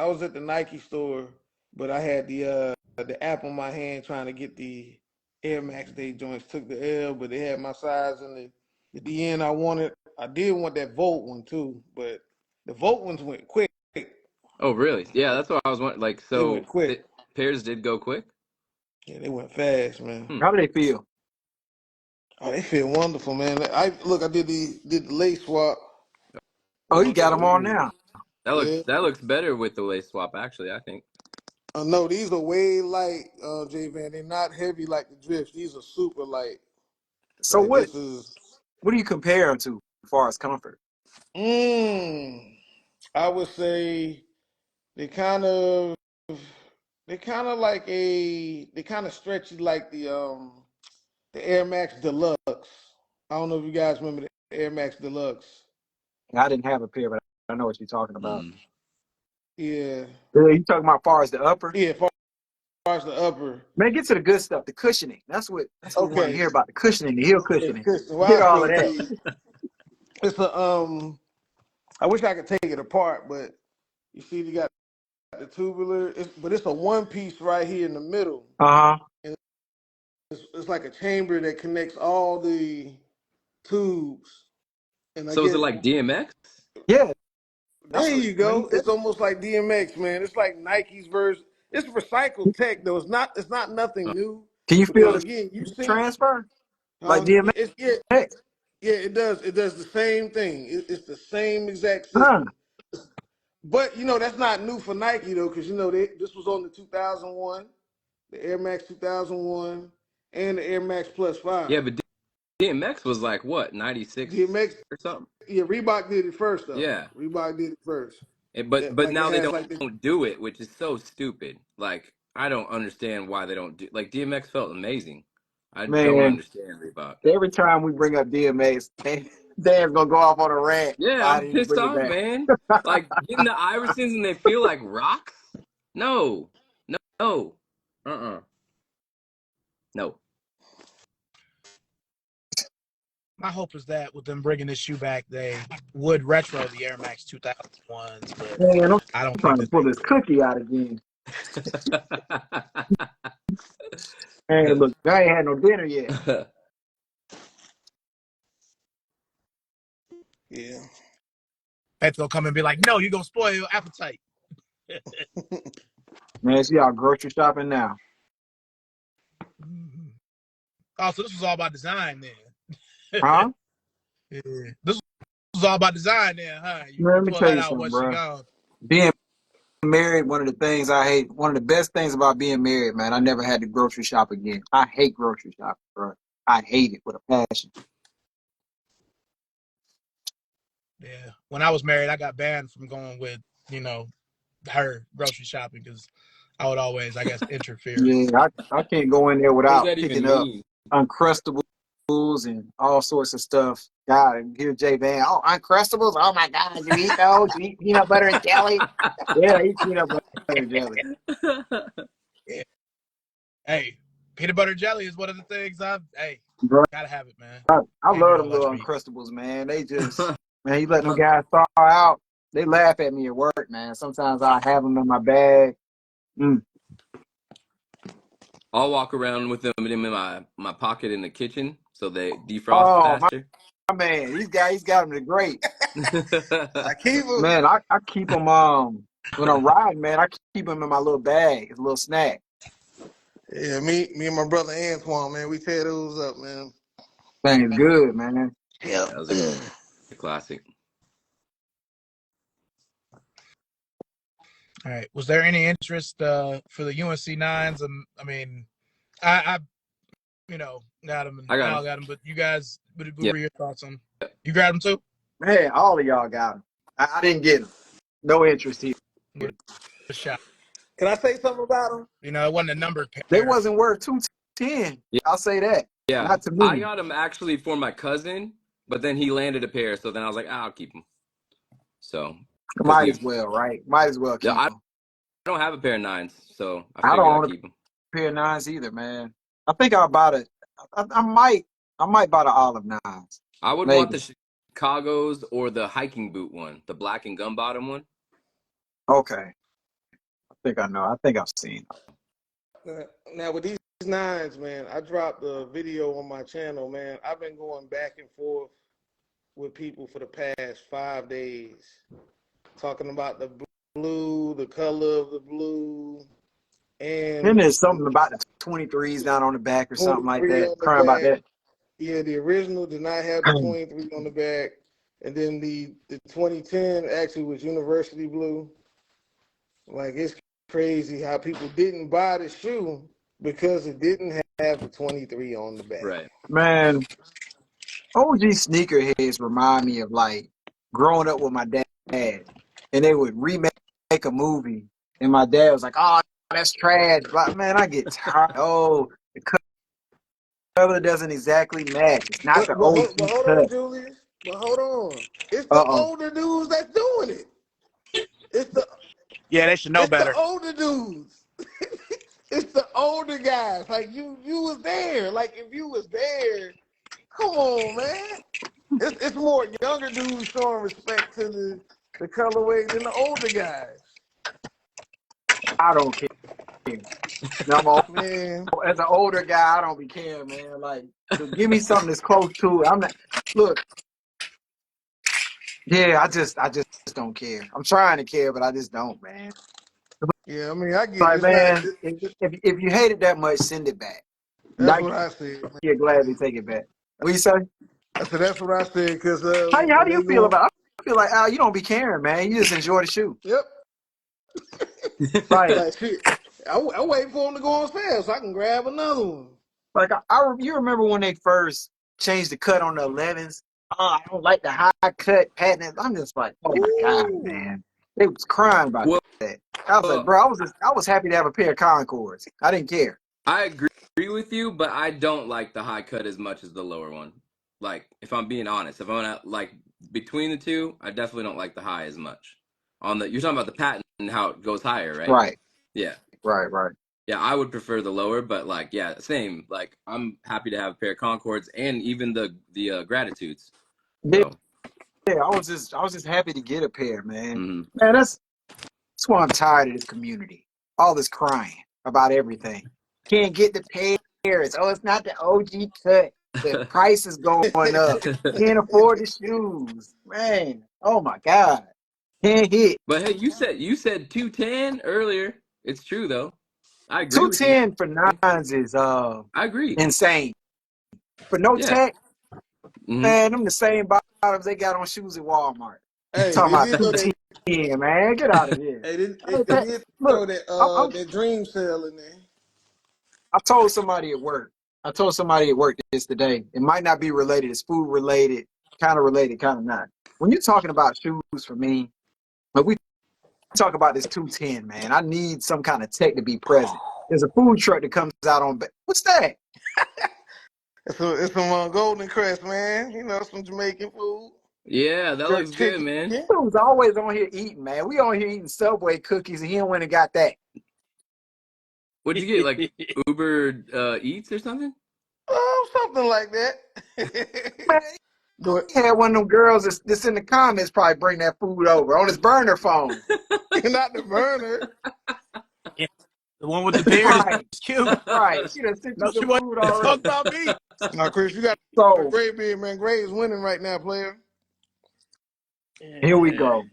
was at the Nike store, but I had the app on my hand trying to get the Air Max Day joints. Took the L, but they had my size and the DN I wanted. I did want that Volt one too, but the Volt ones went quick. Oh, really? Yeah, that's what I was wondering. Like, They went so quick. pairs did go quick. Yeah, they went fast, man. How do they feel? Oh, they feel wonderful, man. I did the lace swap. Oh, you got them on now. Yeah. That looks better with the lace swap, actually. I think. No, these are way light, J Van. They're not heavy like the drifts. These are super light. So Like what this is do you compare them to as far as comfort? I would say they kind of like they kind of stretchy like the Air Max Deluxe. I don't know if you guys remember the Air Max Deluxe. I didn't have a pair, but I know what you're talking about. Yeah. Yeah, you talking about far as the upper? Yeah, as far as the upper. Man, get to the good stuff, the cushioning. That's what we want to hear about, the cushioning, the heel cushioning. Well, Get I all show of it to that. you. It's a I wish I could take it apart, but you see you got the tubular, but it's a one piece right here in the middle. Uh-huh. And it's like a chamber that connects all the tubes. And I So is guess it like DMX? Yeah. there you go. It's almost like DMX, man. It's like Nike's version. It's recycled tech though. It's not nothing new. Can you feel Because the again, you see transfer? Like DMX? yeah, it does. It does the same thing. It's the same exact Huh. system. But you know that's not new for Nike though, because you know this was on the 2001, the Air Max 2001, and the Air Max Plus 5. Yeah, but DMX was like what 96 DMX, or something. yeah, Reebok did it first though. Yeah, Reebok did it first. but Like it now they has don't like the do it, which is so stupid. Like I don't understand why they don't do. Like DMX felt amazing. I don't Man, understand Reebok. every time we bring up DMX, Dan's gonna go off on a rant. Yeah, Why I'm didn't you pissed bring it off, back? man. Like getting the Iversons and they feel like rocks. No, no, no. My hope is that with them bringing this shoe back, they would retro the Air Max 2001s, but Man, I'm I don't trying think to that pull they this cookie out again. Hey, look, I ain't had no dinner yet. yeah. Pepsi will come and be like, "No, you're gonna spoil your appetite." Man, see y'all grocery shopping now. Oh, so this was all about design then. Huh? Yeah. This was all about design then, huh? You Man, let me pull tell that you out something, once you bro. gone. Being married, one of the things I hate, one of the best things about being married, man, I never had to grocery shop again. I hate grocery shopping, bro. I hate it with a passion. Yeah. When I was married, I got banned from going with, her grocery shopping because I would always, I guess, interfere. Yeah, I can't go in there What does without that even picking up mean? Uncrustables and all sorts of stuff. God, and here's Jay Van. Oh, Uncrustables. Oh my God, you eat those? You eat peanut butter and jelly? Yeah, I eat peanut butter and jelly. Yeah. Hey, peanut butter jelly is one of the things Bro, gotta have it, man. I Can't go love no them lunch little meat. Uncrustables, man. They just, man, you let them guys thaw out. They laugh at me at work, man. Sometimes I have them in my bag. Mm. I'll walk around with them in my pocket in the kitchen so they defrost Oh, faster. my man, he's got them to great. I keep them. Man, I keep them when I'm riding, man. I keep them in my little bag. It's a little snack. Yeah, me and my brother Antoine, man, we tear those up, man. Thing's good, man. Yeah. That was a classic. All right. Was there any interest for the UNC nines? I mean, I got them and I got Al him. got them, but you guys, what Yeah. were your thoughts on? You grabbed them too? Man, all of y'all got them. I didn't get them. No interest here. Give it a shot. Can I say something about them? It wasn't a numbered They pair. wasn't worth 210. Yeah. I'll say that. Yeah. Not to I me. got him actually for my cousin, but then he landed a pair, so then I was like, I'll keep them. So, because Might as well, right? Might as well keep I them. don't have a pair of nines, so I I figured don't I'd own keep them. a pair of nines either, man. I think I'll buy it. I might buy the olive nines. I would want Maybe. the Chicago's or the hiking boot one, the black and gum bottom one. Okay. I think I know. I think I've seen it. Now with these nines, man, I dropped a video on my channel, man. I've been going back and forth with people for the past 5 days, talking about the blue, the color of the blue, And and there's something about the 23s down on the back or something like 23 that. on the Crying about back. that. Yeah, the original did not have the 23 on the back, and then the 2010 actually was university blue. Like, it's crazy how people didn't buy the shoe because it didn't have the 23 on the back. Right. Man, OG sneakerheads remind me of like growing up with my dad, and they would remake a movie, and my dad was like, "Oh, that's trash." But man, I get tired. Oh, the color doesn't exactly match. It's not the OG But hold on, cut. Julius. But hold on. It's the Uh-oh. older dudes that's doing it. It's the Yeah, they should know the better. older dudes. It's the older guys. Like you was there. Like if you was there, come on, man. It's more younger dudes showing respect to the colorway than the older guys. I don't care. No, Man, as an older guy, I don't be caring, man. Like, so give me something that's close to it. I'm not. Look, yeah, I just don't care. I'm trying to care, but I just don't, man. yeah, I mean, I get it. Like, It's not. man, if you hate it that much, send it back. That's Nike what I said. will gladly take it back. What you say? I said that's what I said because How when do they you feel go, about it? I feel like, Al, you don't be caring, man. You just enjoy the shoe. yep, Right. like shit. I wait for them to go on sale so I can grab another one. Like, you remember when they first changed the cut on the 11s? Oh, I don't like the high cut patent. I'm just like, oh my God, Ooh. man. They was crying about Well, that. I was like, bro, I was happy to have a pair of Concords. I didn't care. I agree with you, but I don't like the high cut as much as the lower one. Like, if I'm being honest, if I'm gonna like between the two, I definitely don't like the high as much. You're talking about the patent and how it goes higher, right? Right, Yeah. right. Yeah, I would prefer the lower, but like, yeah, same. Like, I'm happy to have a pair of Concords and even the Gratitudes. Yeah, So, I was just happy to get a pair, man. mhm. Man, that's why I'm tired of this community. All this crying about everything. Can't get the pairs. Oh, it's not the OG cut. The price is going up. Can't afford the shoes. Man, oh my God. Can't hit. But hey, you said 210 earlier. It's true though. I agree with you. 210 for nines is I agree. insane. For no Yeah. tech, Mhm. man, them the same bottoms they got on shoes at Walmart. Hey, Talking they about did throw that. 210, man. Get out of here. Hey, Hey, they did throw look, that I'm that dream sale in there. I told somebody at work. This today. It might not be related. It's food related, kind of not. When you're talking about shoes for me, but we talk about this 210, man. I need some kind of tech to be present. There's a food truck that comes out on. What's that? It's some Golden Crest, man. You know, some Jamaican food. Yeah, that Jerk looks good, chicken. man. Yeah. Dude's always on here eating, man. We on here eating Subway cookies, and he went and got that. What'd you get? Like Uber Eats or something? Oh, something like that. Man, Do it. he had one of them girls that's in the comments probably bring that food over on his burner phone. Not the burner. Yeah, the one with the beard Right, is cute. right. She done sent No, you she the wasn't food talking already. about me. Now, Chris, you got a So great beard, man. Gray is winning right now, player. here we go.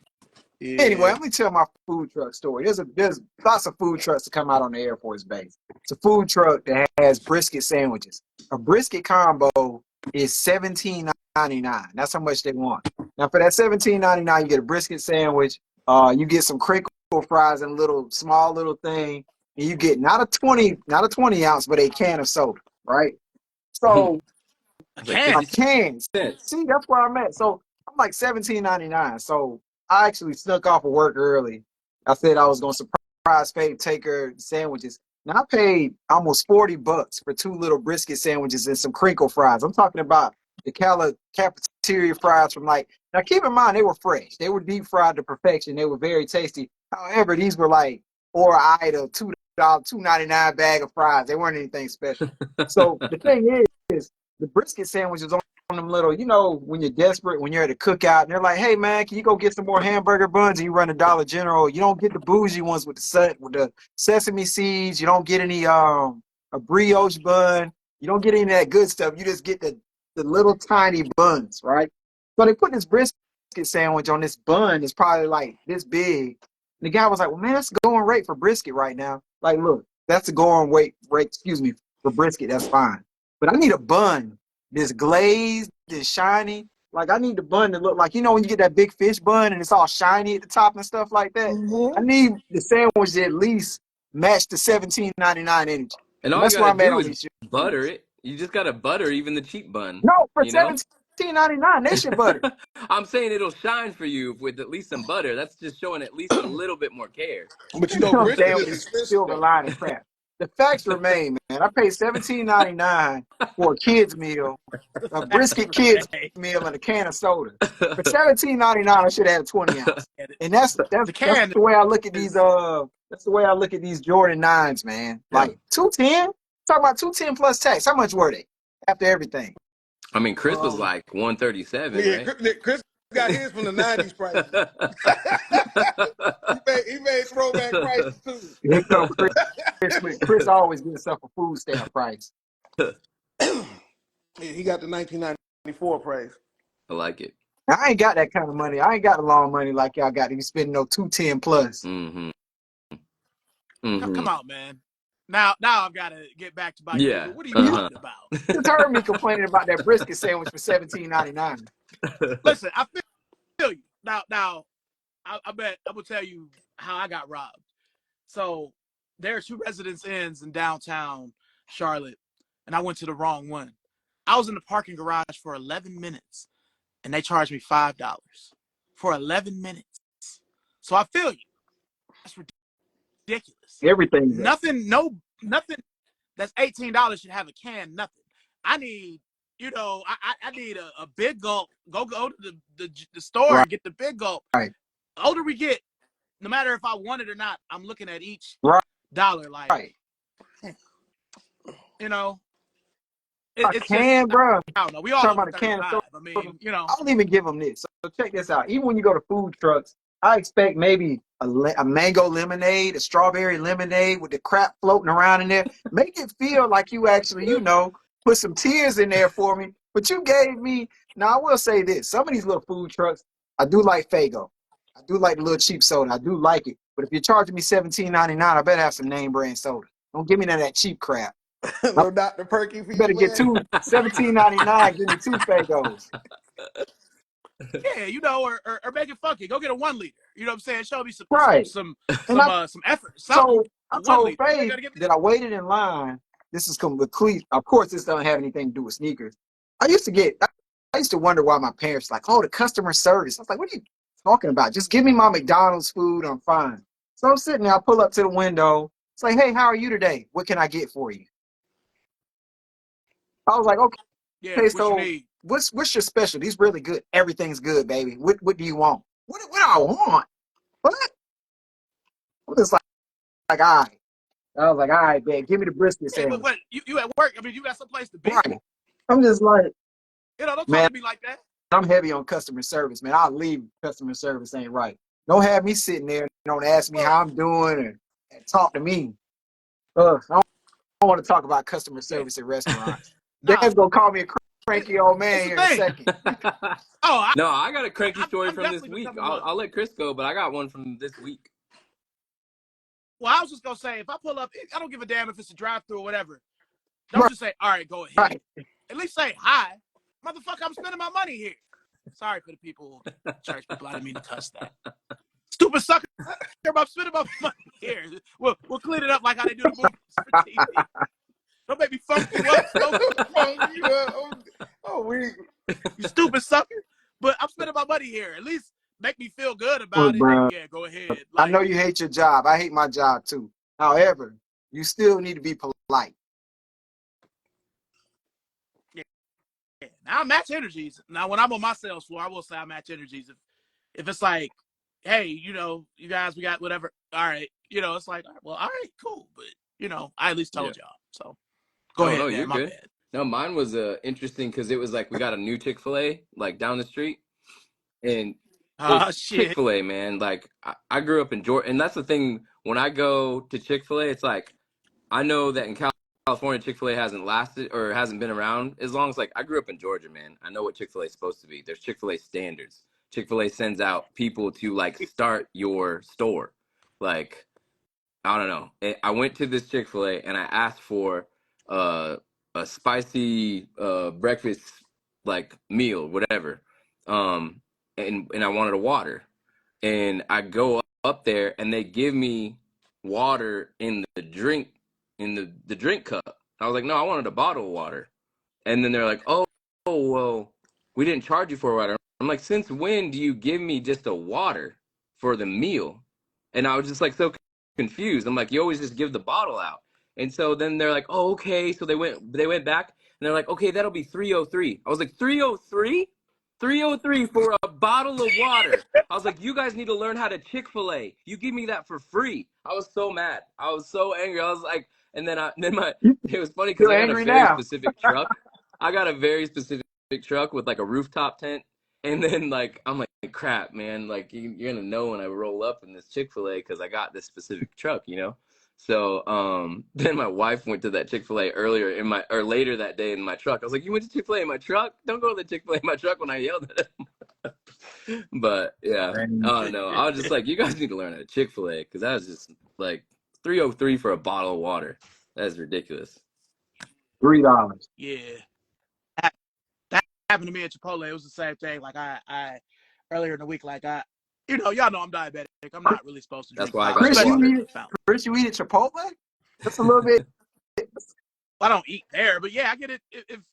Anyway, Yeah. let me tell my food truck story. There's lots of food trucks that come out on the Air Force Base. It's a food truck that has brisket sandwiches. A brisket combo is $17.99. That's how much they want. Now for that $17.99, you get a brisket sandwich. You get some crinkle fries in a small little thing, and you get not a 20 ounce, but a can of soda. Right. So A It's like can. a 50 can. cents. See, that's where I'm at. So I'm like $17.99. So I actually snuck off of work early. I said I was gonna surprise Faith, take her sandwiches. Now I paid almost $40 for two little brisket sandwiches and some crinkle fries. I'm talking about the cafeteria fries from like. Now keep in mind they were fresh. They were deep fried to perfection. They were very tasty. However, these were like or Ida $2.99 bag of fries. They weren't anything special. So the thing is the brisket sandwiches on them little, when you're desperate, when you're at a cookout, and they're like, "Hey man, can you go get some more hamburger buns?" And you run to Dollar General. You don't get the bougie ones with the sesame seeds. You don't get any a brioche bun. You don't get any of that good stuff. You just get the little tiny buns, right? So they put this brisket sandwich on this bun. It's probably like this big. And the guy was like, "Well, man, that's the going rate for brisket right now. Like, look, that's the going rate. Excuse me, for brisket. That's fine. But I need a bun this glazed, this shiny. Like I need the bun to look like when you get that big fish bun and it's all shiny at the top and stuff like that. I Mm-hmm. need the sandwich to at least match the $17.99 energy, And and all you that's where gotta I'm at do on is these butter joints. it. You just gotta butter even the cheap bun, No, for you know? $17.99, they should butter. I'm saying it'll shine for you with at least some butter. That's just showing at least a little bit more care. But you know, No brisket damn is expensive silver though. lining crap. The facts remain, man. I paid $17.99 for a kids meal, a brisket kids Hey, meal, and a can of soda. For $17.99, I should have had a 20 ounce. And that's that's the that's can the way I look at these is that's the way I look at these Jordan 9s, man. yeah. Like 210? Talk about 210 plus tax. How much were they after everything? I mean, Chris was Um, like 137, yeah, right? Chris got his from the '90s prices. he made throwback prices too. Here come Chris always gives himself a food stamp price. Yeah, he got the 1994 price. I like it. I ain't got that kind of money. I ain't got the long money like y'all got to be spending no 210 plus. Mm-hmm. Come Mm-hmm. on, man. Now I've got to get back to my Yeah. usual. What are you You talking about? just heard me complaining about that brisket sandwich for $17.99. Listen, I feel you. Now, I bet I will tell you how I got robbed. So there are two Residence Inns in downtown Charlotte, and I went to the wrong one. I was in the parking garage for 11 minutes, and they charged me $5 for 11 minutes. So I feel you. That's ridiculous. Everything does. Nothing that's $18 should have a can. Nothing. I need, I need a big gulp. Go to the store Right, and get the big gulp. right, The older we get, no matter if I want it or not, I'm looking at each right, dollar like, right. you know, A it's just, can, bro. I don't know. We all Talking over about a can of 35. I soda. mean, I don't even give them this. So check this out. Even when you go to food trucks, I expect maybe a mango lemonade, a strawberry lemonade with the crap floating around in there. Make it feel like you actually, put some tears in there for me. But you gave me. Now I will say this: some of these little food trucks, I do like Fago. I do like the little cheap soda. I do like it. But if you're charging me $17.99, I better have some name brand soda. Don't give me none of that cheap crap. I No Dr. Perky for you, better get man. two $17.99. Give me two Fagos. yeah, or make it funky. Go get a 1 liter. You know what I'm saying? Show me some Right. And some effort. Something. so I A one told liter. You Faith gotta get me. that I waited in line. This is complete. Of course, this doesn't have anything to do with sneakers. I used to wonder why my parents like, oh, the customer service. I was like, what are you talking about? Just give me my McDonald's food. I'm fine. So I'm sitting there. I pull up to the window. It's like, hey, how are you today? What can I get for you? I was like, Yeah, Okay, what you so need? what's your special? These really good. Everything's good, baby. What do you want? What do I want? What? I'm just like, all right. I was like, all right, babe, give me the brisket Yeah, but sandwich. what you at work? I mean, you got someplace to be. Right. I'm just like, Don't talk man, to me like that. I'm heavy on customer service, man. I'll leave customer service ain't right. Don't have me sitting there and don't ask me how I'm doing and talk to me. I don't want to talk about customer Yeah, service at restaurants. nah. Dan's gonna call me a It, cranky old it's man the here in a thing. second. Oh, No, I got a cranky story I'm from this definitely week. becoming I'll one. I'll let Chris go, but I got one from this week. Well, I was just gonna say, if I pull up, I don't give a damn if it's a drive-through or whatever. Don't Right. just say, "All right, go ahead." Right. At least say hi, motherfucker. I'm spending my money here. Sorry for the people, church people. I didn't mean to cuss that. Stupid sucker. I'm spending my money here. We'll clean it up like how they do the movies for TV. Don't make me funk you up, smoke you. You stupid sucker. But I'm spending my money here. At least make me feel good Look, about it. Hey, bro, yeah, go ahead. I Like, know you hate your job. I hate my job too. However, you still need to be polite. yeah. Now I match energies. Now when I'm on my sales floor, I will say I match energies. If it's like, hey, you guys, we got whatever. All right, it's like, well, all right, cool. But I at least told y'all. So go ahead, No, Dan. you're My good. bad. No, mine was interesting because it was like we got a new Chick-fil-A like down the street, and it's Shit. Chick-fil-A, man. Like I grew up in Georgia, and that's the thing. When I go to Chick-fil-A, it's like I know that in California, Chick-fil-A hasn't lasted or hasn't been around as long as like I grew up in Georgia, man. I know what Chick-fil-A is supposed to be. There's Chick-fil-A standards. Chick-fil-A sends out people to like start your store. Like I don't know. I went to this Chick-fil-A and I asked for uh, a spicy breakfast like meal, whatever. And I wanted a water. And I go up there and they give me water in the drink cup. I was like, no, I wanted a bottle of water. And then they're like, oh, well, we didn't charge you for water. I'm like, since when do you give me just a water for the meal? And I was just like so confused. I'm like, you always just give the bottle out. And so then they're like, oh, okay. So they went back and they're like, okay, that'll be 303. I was like, 303? 303 for a bottle of water. I was like, you guys need to learn how to Chick-fil-A. You give me that for free. I was so mad. I was so angry. I was like, and then it was funny because You're I got a angry very now. specific truck. I got a very specific truck with like a rooftop tent. And then like I'm like, crap, man, like you're gonna know when I roll up in this Chick-fil-A because I got this specific truck. So then my wife went to that Chick-fil-A later that day in my truck. I was like, you went to Chick-fil-A in my truck? Don't go to the Chick-fil-A in my truck when I yelled at him. But yeah, I don't know. I was just like, you guys need to learn how to Chick-fil-A because that was just like 303 for a bottle of water. That is ridiculous. $3. Yeah. That happened to me at Chipotle. It was the same thing. Like I earlier in the week, like y'all know I'm diabetic. I'm not really supposed to That's drink why I pop, got the Chris, especially water. from the fountain. you eat at Chipotle? That's a little bit. I don't eat there, but yeah, I get it.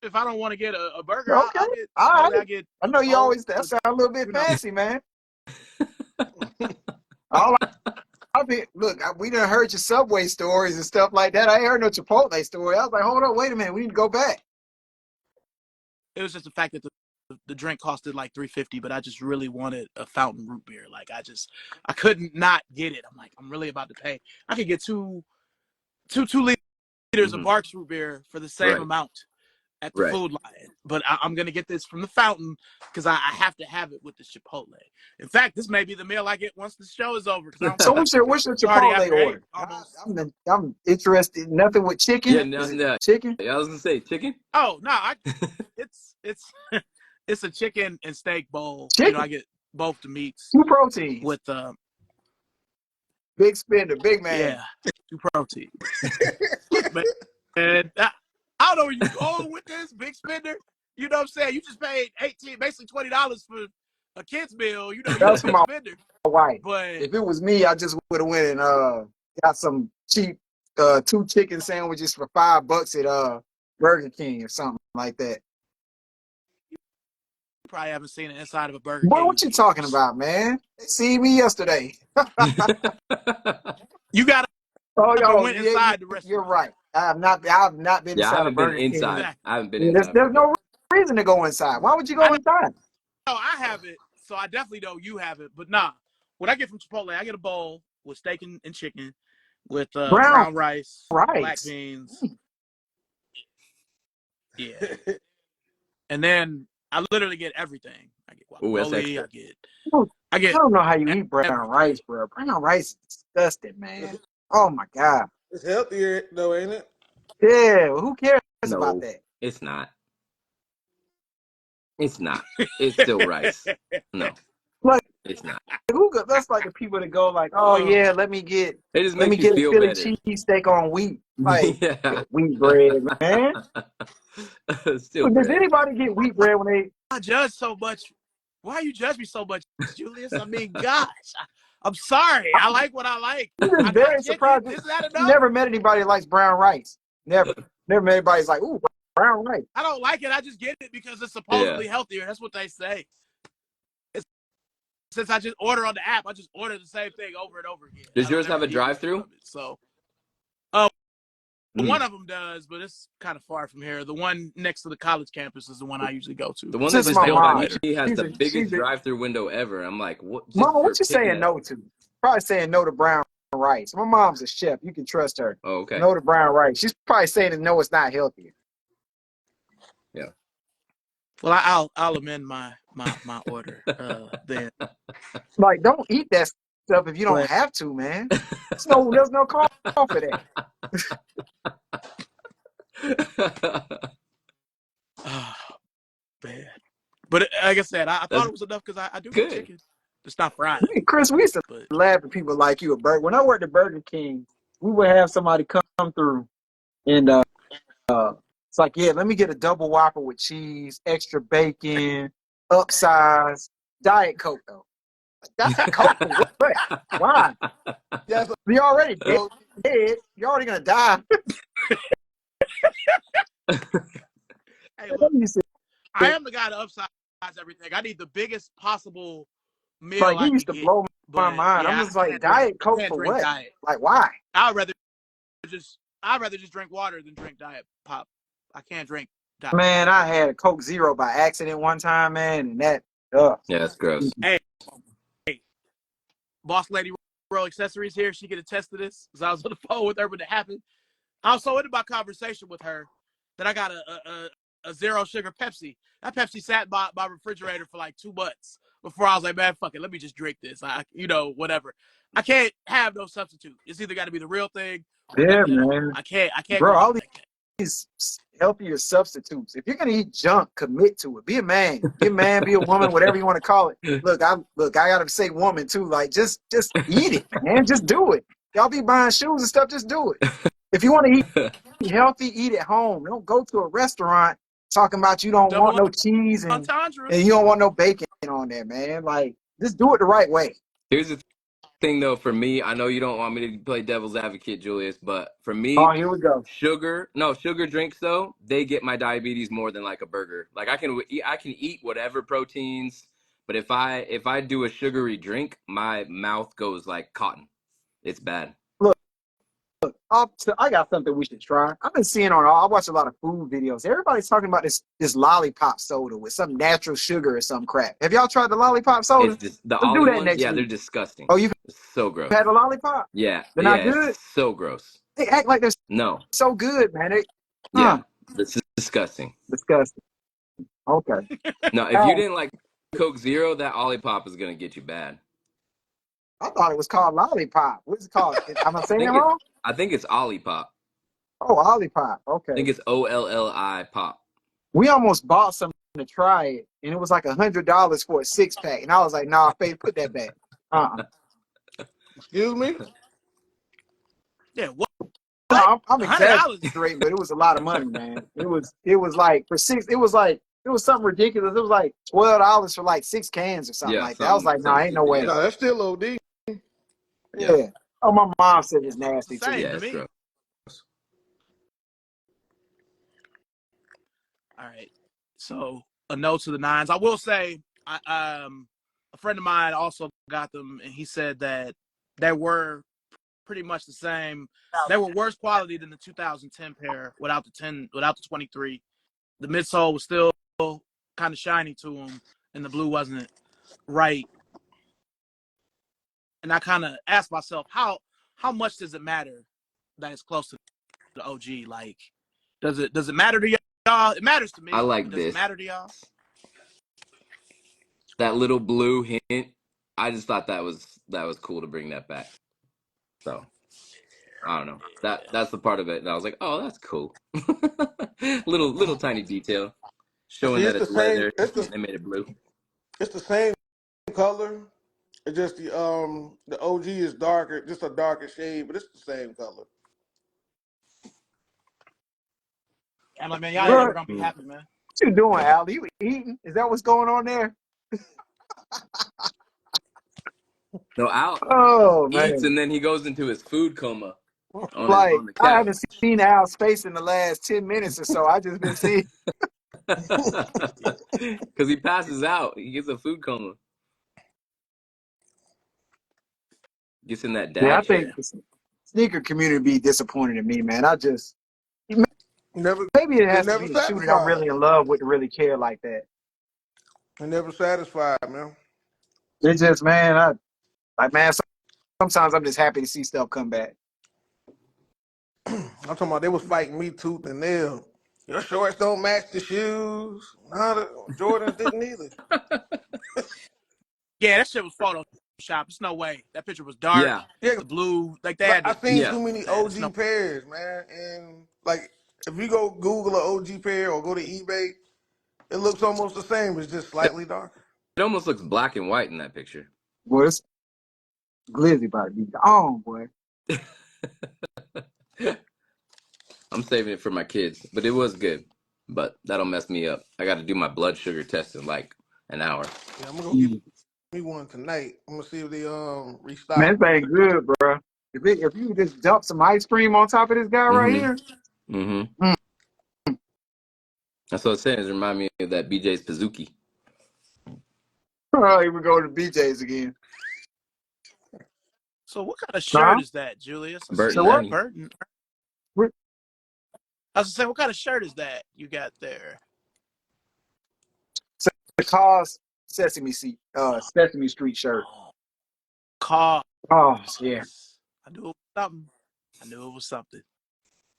If I don't want to get a burger, Okay. I'll get All Chipotle. right. I get I know you both. always. That sounds a little bit You know. fancy, man. All I mean, look, we done heard your Subway stories and stuff like that. I ain't heard no Chipotle story. I was like, hold on, wait a minute, we need to go back. It was just the fact that the drink costed like $3.50, but I just really wanted a fountain root beer. Like I couldn't not get it. I'm like, I'm really about to pay. I could get two liters of Barks root beer for the same amount at the food line, but I'm gonna get this from the fountain because I have to have it with the Chipotle. In fact, this may be the meal I get once the show is over. So what's your Chipotle order? I'm interested. Nothing with chicken. Yeah, Is it chicken? Yeah, I was gonna say chicken. Oh no, it's it's a chicken and steak bowl. Chicken. I get both the meats. 2 proteins. With big spender, big man. Yeah, 2 proteins. Look, man, and I don't know where you going with this, big spender. You know what I'm saying? You just paid basically $20 for a kid's meal. You That was for my spender. wife. But if it was me, I just would have went and got some cheap 2 chicken sandwiches for $5 at Burger King or something like that. You probably haven't seen the inside of a Burger King. Boy, what you talking about, man? They seen me yesterday. You gotta went inside the restaurant. You're right. I've not been inside a Burger King. I haven't been There's inside. no reason to go inside. Why would you go inside? No, I have it, so I definitely know you have it. But nah, what I get from Chipotle, I get a bowl with steak and chicken, with Brown brown rice, black rice. beans. Yeah, and then I literally get everything. I get Ooh, that's guacamole. extra. I I get don't know how you eat brown everything. rice, bro. Brown rice is disgusting, man. Oh my God. It's healthier though, ain't it? Yeah, who cares about No, that? it's not. It's not. It's still rice. No, Like it's not. who go, that's like the people that go like, oh yeah, let me get It just a makes you feel Philly better. cheesesteak on wheat. Like Yeah. wheat bread, man. Still Does bread. anybody get wheat bread when they I judge so much. Why you judge me so much, Julius? I mean, gosh, I'm sorry. I like what I like. I'm I just got very chicken. surprised. Isn't that I've enough? never met anybody that likes brown rice. Never. Never met anybody that's like, ooh, brown rice. I don't like it. I just get it because it's Yeah. supposedly healthier. That's what they say. Since I just order on the app, I just order the same thing over and over again. Does yours have a drive-through? So, Mm. one of them does, but it's kind of far from here. The one next to the college campus is the one I usually go to. The one that Since just my opened mom, actually has the she's biggest a drive-through window ever. I'm like, what? Just Mama, for what you picking saying up. no to? Probably saying no to brown rice. My mom's a chef. You can trust her. Oh, okay. No to brown rice. She's probably saying that no, it's not healthy. Yeah. Well, I'll amend my order then. Like, don't eat that stuff if you don't But have to, man. There's no call for that. bad. But like I said, I thought That's it was enough because I do get good. chicken. It's not fried. Me and Chris, we used to But laugh at people like you at Burger. When I worked at Burger King, we would have somebody come through and it's like, yeah, let me get a double Whopper with cheese, extra bacon, upsize, Diet Coke though. Diet Coke for what? Why? Yes. You already dead. So, You're already gonna die. hey, look, You said, I am the guy to upsize everything. I need the biggest possible meal like, I you used can to get. blow my But mind. I'm yeah, just like, Diet Coke can't for drink what? diet. Like, why? I'd rather just drink water than drink diet pop. I can't drink diet. Man, I had a Coke Zero by accident one time, man, and that, Yeah, that's gross. Hey, boss lady Roll Accessories here. She could attest to this because I was on the phone with her when it happened. I was so into my conversation with her that I got a zero sugar Pepsi. That Pepsi sat by my refrigerator for like 2 months before I was like, man, fuck it, let me just drink this. Whatever. I can't have no substitute. It's either got to be the real thing or yeah, nothing at all. man. I can't Bro, go all out like that. these healthier substitutes. If you're gonna eat junk, commit to it. Be a man. Be a man, be a woman, whatever you want to call it. Look, I gotta say woman too. Like just eat it, man. Just do it. Y'all be buying shoes and stuff, just do it. If you want to eat healthy, eat at home. Don't go to a restaurant talking about you don't want Double no cheese entendre. and you don't want no bacon on there, man. Like, just do it the right way. Here's the thing, though, for me, I know you don't want me to play devil's advocate, Julius, but for me, Oh, here we go. sugar drinks, though, they get my diabetes more than like a burger. Like I can eat whatever proteins, but if I do a sugary drink, my mouth goes like cotton. It's bad. I got something we should try. I've been seeing I watch a lot of food videos. Everybody's talking about this lollipop soda with some natural sugar or some crap. Have y'all tried the lollipop soda? It's just the Let's do Ollie that ones. next Yeah, they're week. disgusting. Oh, you've It's so gross. had a lollipop? Yeah, They're not yeah, good? it's so gross. They act like they're No, so good, man. yeah, it's disgusting. Disgusting. Okay. No, if you didn't like Coke Zero, that Olipop is gonna get you bad. I thought it was called lollipop. What's it called? Am I saying it wrong? I think it's Olipop. Oh, lollipop. I Okay. think it's OLLI pop. We almost bought something to try it, and it was like $100 for a 6-pack. And I was like, nah, Faith, put that back. excuse me. Yeah, what? No, I'm $100? exaggerating, but it was a lot of money, man. It was like it was something ridiculous. It was like $12 for like 6 cans or something like that. I was like, nah, ain't no way. No, that's still OD. Yeah. Oh, my mom said it's nasty It's the same too. Yeah, to it's me. gross. All right. So a no to the nines. I will say, a friend of mine also got them, and he said that they were pretty much the same. They were worse quality than the 2010 pair without the 23. The midsole was still kind of shiny to them, and the blue wasn't right. And I kind of asked myself, how much does it matter that it's close to the OG? Like, does it matter to y'all? It matters to me. I like Does it this. matter to y'all? That little blue hint. I just thought that was cool to bring that back. So I don't know. That's the part of it. And I was like, oh, that's cool. little tiny detail showing See, that it's the it's same. leather. They made it blue. It's the same color. It's just the OG is darker, just a darker shade, but it's the same color. I'm like, man, y'all ain't Bro, never what gonna be happy, man. you doing, Al? You eating? Is that what's going on there? No, Al Oh eats man. and then he goes into his food coma on Like the I couch. haven't seen Al's face in the last 10 minutes or so. I just been seeing. Because he passes out. He gets a food coma. Gets in that Yeah, I dad think chair. the sneaker community be disappointed in me, man. Never, Maybe it they're has to never be a shoe that I'm satisfied. really in love with to really care like that. They're never satisfied, man. It's just, man, sometimes I'm just happy to see stuff come back. I'm talking about they was fighting me tooth and nail. Your shorts don't match the shoes. Nah, the Jordans didn't either. Yeah, that shit was Photoshop. There's no way. That picture was dark. Yeah. Yeah, The blue, like they 'cause had I to seen Yeah. too many that. It's no. OG pairs, man. And like, if you go Google an OG pair or go to eBay, it looks almost the same. It's just slightly darker. It almost looks black and white in that picture. Boy, it's glizzy about to be gone, boy. I'm saving it for my kids, but it was good. But that'll mess me up. I got to do my blood sugar test in like an hour. Yeah, I'm gonna go get me one tonight. I'm gonna see if they Man, restock. this ain't good, bro. If you just dump some ice cream on top of this guy right Mm-hmm. here, Mm-hmm. mm. That's what I'm saying. It remind me of that BJ's Pazuki. Oh, here we go to BJ's again. So what kind of Huh? shirt is that, Julius? I Bert see So and what? Ernie. Burton. What- I was saying, what kind of shirt is that you got there? The cause Sesame Street shirt. Oh, cause. Oh yeah, I knew it was something. I knew it was something.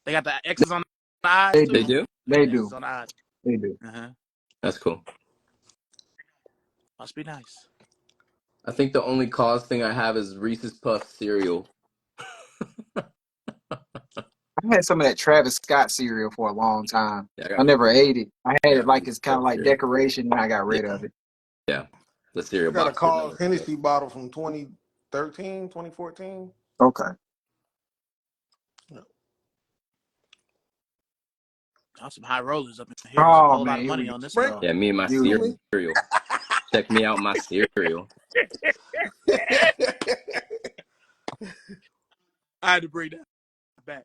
They got the X's on the eyes they too. They do. do? They got They the X's do. on the eyes. They do. Uh-huh. That's cool. Must be nice. I think the only cause thing I have is Reese's Puff cereal. I had some of that Travis Scott cereal for a long time. Yeah, I never ate it. I had it like Reese's it's kind of Puff like cereal. decoration, and I got rid of it. Yeah. The I cereal got a box. Didn't know Cause what it was. Hennessy bottle from 2013, 2014. Okay. Got some high rollers up in here. There's a Oh whole lot man, of here we money go. on this Spring. draw. Yeah, me and my Here we go. cereal. Check me out my cereal. I had to bring that back.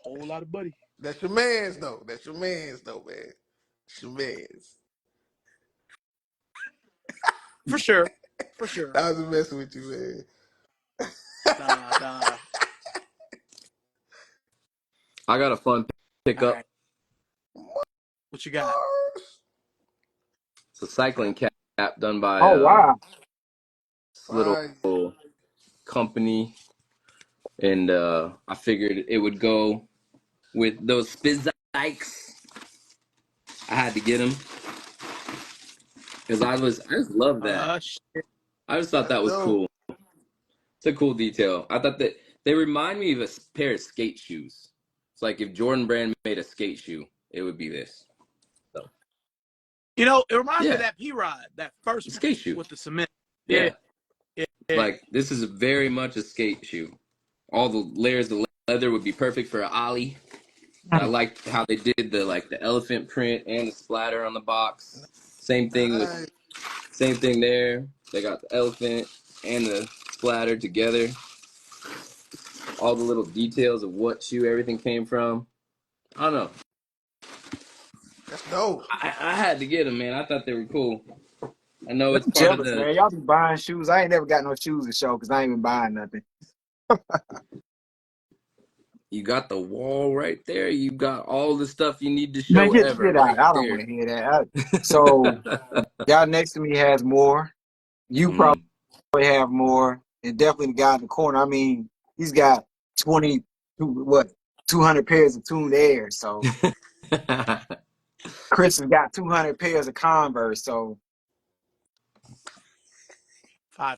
A whole lot of money. That's your man's though. That's your man's though, man. That's your man's. For sure. For sure. I was just messing with you, man. Nah. I got a fun All pickup. right. What you got? It's a cycling cap done by Oh wow. this little Fine. company, and I figured it would go with those Spizikes. I had to get them because I just love that. Shit. I just thought That's that was dope. cool. It's a cool detail. I thought that they remind me of a pair of skate shoes. It's like if Jordan Brand made a skate shoe, it would be this. So You know, it reminds me of yeah, that P-Rod, that first one skate shoe. with the cement. Yeah. Yeah, like this is very much a skate shoe. All the layers of leather would be perfect for an ollie. I liked how they did the elephant print and the splatter on the box. Same thing Nice. there. They got the elephant and the splatter together. All the little details of what shoe everything came from. I don't know. That's dope. I had to get them, man. I thought they were cool. I know I'm it's part of jealous, the man. Y'all be buying shoes. I ain't never got no shoes to show because I ain't been buying nothing. You got the wall right there. You got all the stuff you need to Man, show get ever out. right I don't want there. to hear that. So guy next to me has more. You probably have more, and definitely the guy in the corner. I mean, he's got 200 pairs of tuned air. So Chris has got 200 pairs of Converse. So 5.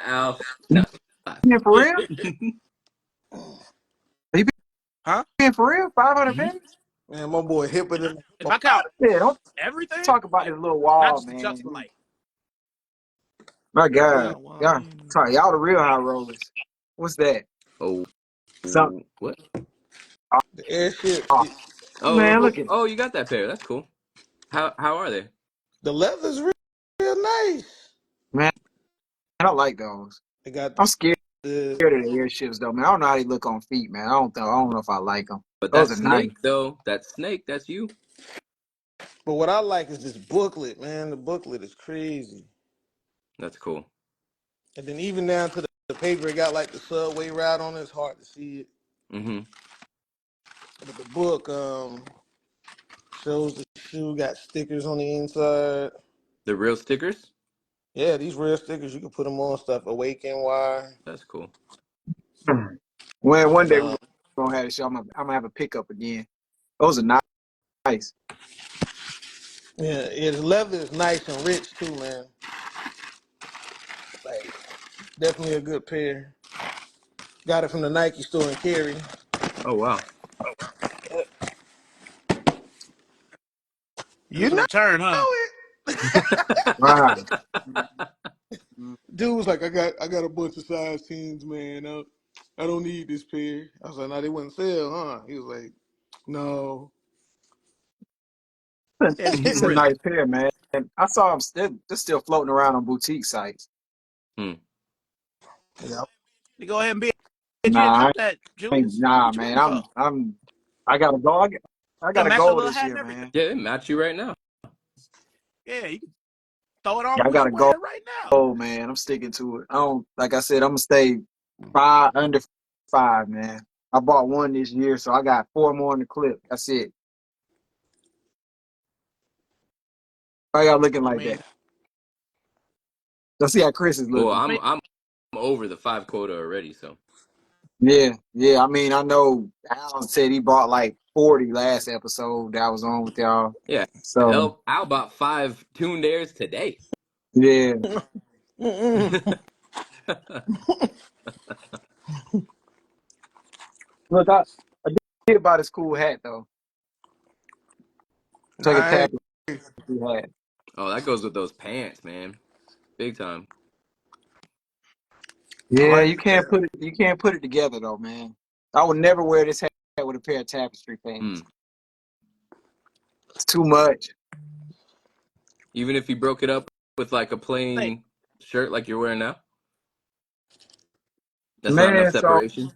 Al, no. you being for real? Are you Huh? being for real? 500 pairs? Man, my boy hipper than If I count Yeah, don't everything, talk about like this little not wall, just the Chucks, man. but like My yeah. God, well, I yeah, mean, sorry, y'all the real high rollers. What's that? Oh, Something. what? The airship. Oh, man, look at Oh, you got that pair. That's cool. How are they? The leather's real nice. man. I like those. They got I'm scared the of the airships though, man. I don't know how they look on feet, man. I don't know if I like them. But Those that are nice. snake though, that's you. but what I like is this booklet, man. The booklet is crazy. That's cool. And then even down to the paper, it got like the subway route on it. It's hard to see it. Mm-hmm. But the book shows the shoe, got stickers on the inside. The real stickers? Yeah, these real stickers, you can put them on stuff. Awaken Y. That's cool. When one And day we're gonna have a show, I'm gonna have a pickup again. Those are nice. yeah, the leather is nice and rich too, man. Like definitely a good pair. Got it from the Nike store in Cary. Oh wow. it You was a know return, huh? it. Right. Dude was like, I got a bunch of size 10s, man. I don't need this pair. I was like, no, they wouldn't sell, huh? He was like, no. Yeah, it's getting It's a real. nice pair, man. And I saw them still floating around on boutique sites. Hmm. Yeah. You go ahead and be you and Nah, jump that, Julius. nah, What you man. waiting for? I gotta go. I Gonna gotta match your go little this hat year, and everything. man. Yeah, they match you right now. Yeah, you can throw it on Yeah, I with gotta your wear go. right now. Oh man, I'm sticking to it. I don't like I said, I'm gonna stay under 5, man. I bought one this year, so I got 4 more in the clip. That's it. Why y'all looking I like mean, that? Let's see how Chris is Well, looking. I mean, I'm over the 5 quota already, so Yeah. I mean, I know Al said he bought like 40 last episode that I was on with y'all. yeah. So Al bought 5 tuned airs today. yeah. Look, I did buy this cool hat though. Take a Nice. tap hat. Oh, that goes with those pants, man. Big time. I Yeah, like you the can't pair. put it together though, man. I would never wear this hat with a pair of tapestry Hmm. pants. It's too much. Even if you broke it up with like a hey, plain shirt like you're wearing now, that's not enough Man, separation.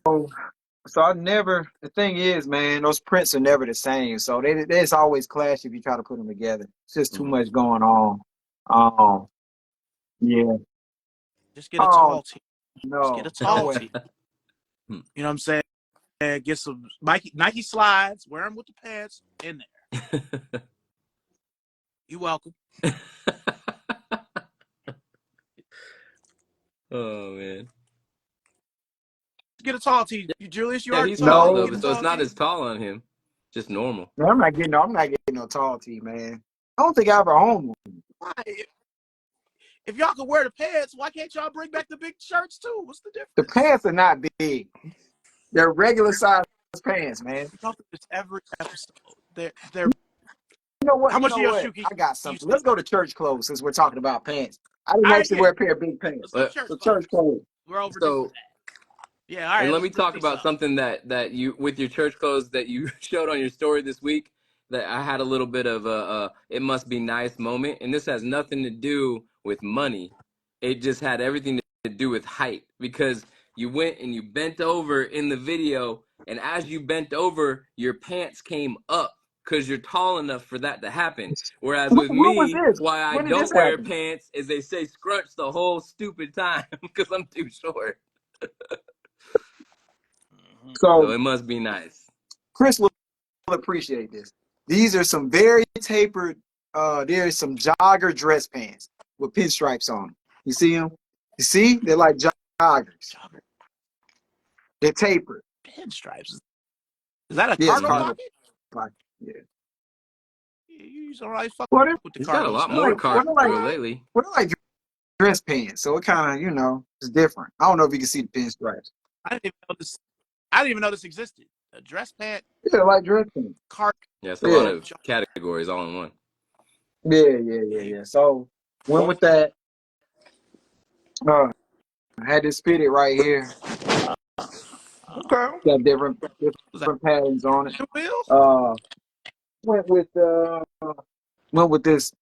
so I never the thing is, man, those prints are never the same. So it's always clash if you try to put them together. It's just too Hmm. much going on. Um yeah. just get a Oh tall tee. Just get a no tall way. tee. You know what I'm saying? Get some Nike slides. Wear them with the pants in there. You welcome. Oh man. Get a tall tee. You Julius, you Yeah, already he's told me tall you can though, get a No, so it's tall not tee. as tall on him. Just normal. man, I'm not getting no tall tee, man. I don't think I ever owned one. Why? If y'all can wear the pants, why can't y'all bring back the big shirts too? What's the The difference? pants are not big. They're regular size pants, man. We go through this every episode. They're You know what? how You much know of your what? shoe can I got you something. see? Let's go to church clothes since we're talking about pants. I didn't All right, actually yeah. wear a pair of big Let's pants. go to But church So clothes. church clothes. We're overdue for so that. Yeah, all right. and let me Let's talk see about something. something that you with your church clothes that you showed on your story this week that I had a little bit of a it must be nice moment, and this has nothing to do with money. It just had everything to do with height because you went and you bent over in the video, and as you bent over, your pants came up because you're tall enough for that to happen. Whereas with What was me, this? why I When did this don't wear happen? pants is they say scrunch the whole stupid time because I'm too short. So So it must be nice. Chris will appreciate this. These are some very tapered. There's some jogger dress pants with pinstripes on them. You see them? You see? They're like joggers. They're tapered. Pinstripes. Is that a Yes, cargo cargo pocket? pocket. Yeah. You don't really fuck What? with the He's got a cargo lot stuff. more What are cargo like? lately. What are like dress pants? So it kind of, it's different. I don't know if you can see the pinstripes. I didn't even know this. I didn't even know this existed. A dress pant, Yeah, like dress pants. cart. Yeah, it's a Yeah. lot of categories all in one. Yeah. So went with that. I had this fitted right here. Okay. Got different Was that patterns on it. wheels? Went with this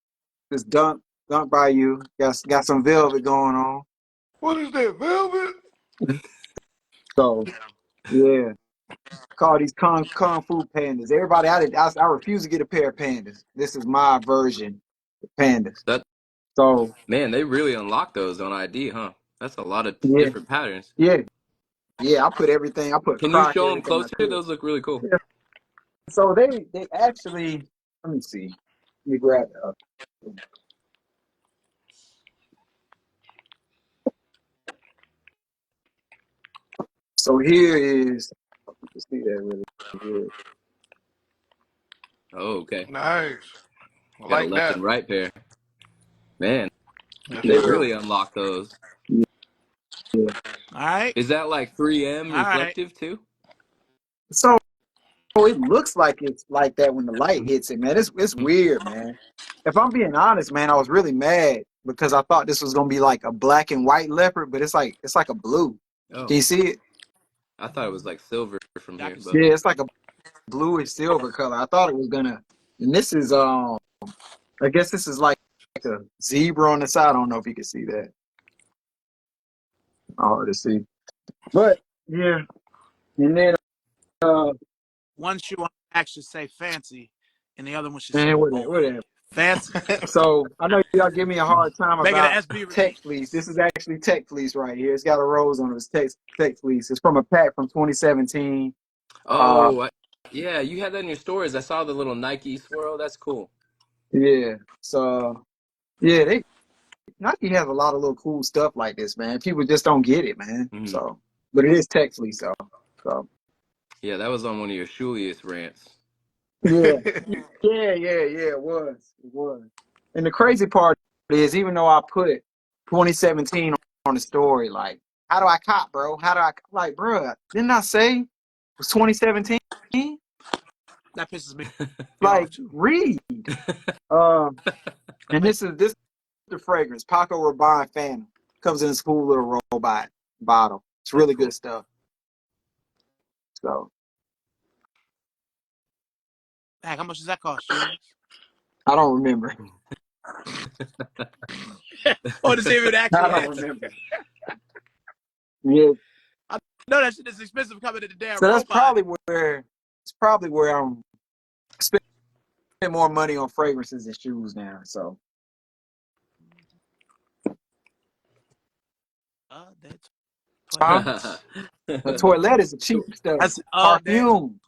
dunk by you. Got some velvet going on. What is that, velvet? So yeah, call these kung fu pandas. Everybody, I refuse to get a pair of pandas. This is my version of pandas. That So man, they really unlock those on ID, huh? That's a lot of yeah, different patterns. yeah. I put everything. I put Can you croc show them everything I closer? could. Those look really cool. Yeah. So they actually, let me see. Let me grab it up. So here is, you can see that really good. Oh, okay. Nice. I Got like a left that. and right pair. Man, Yes, they sir. really unlock those. Yeah. All right. Is that like 3M All right. reflective too? So it looks like it's like that when the light hits it, man. It's weird, man. If I'm being honest, man, I was really mad because I thought this was gonna be like a black and white leopard, but it's like a blue. Oh, Can you see it? I thought it was like silver from I here, can but see Yeah, it's like a bluish silver color. I thought it was gonna, and this is I guess this is like a zebra on the side. I don't know if you can see that. Hard to see, but yeah. And then one shoe on the back should say fancy, and the other one should say man, bold. whatever. Fancy. So I know y'all give me a hard time Make it an about SB Tech release. Fleece. This is actually Tech Fleece right here. It's got a rose on it. It's Tech Fleece. It's from a pack from 2017. oh, yeah, you had that in your stories. I saw the little Nike swirl. That's cool. Yeah. So yeah, Nike has a lot of little cool stuff like this, man. People just don't get it, man. Mhm. So, but it is Tech Fleece, though. So Yeah, that was on one of your Shulius rants. yeah, it was. And the crazy part is, even though I put 2017 on the story, like, how do I cop, bro? Like, bro? Didn't I say it was 2017? That pisses me Like, off too. read. And this is the fragrance, Paco Rabanne Phantom. Comes in this cool little robot bottle. It's really cool. good stuff. So Heck, how much does that cost you? I don't remember. Oh, to see if it I actually don't is. remember. Yeah. No, that shit is expensive coming in the damn So that's robot. probably where I'm spending more money on fragrances and shoes now. So the toilet is the cheap stuff. Perfume.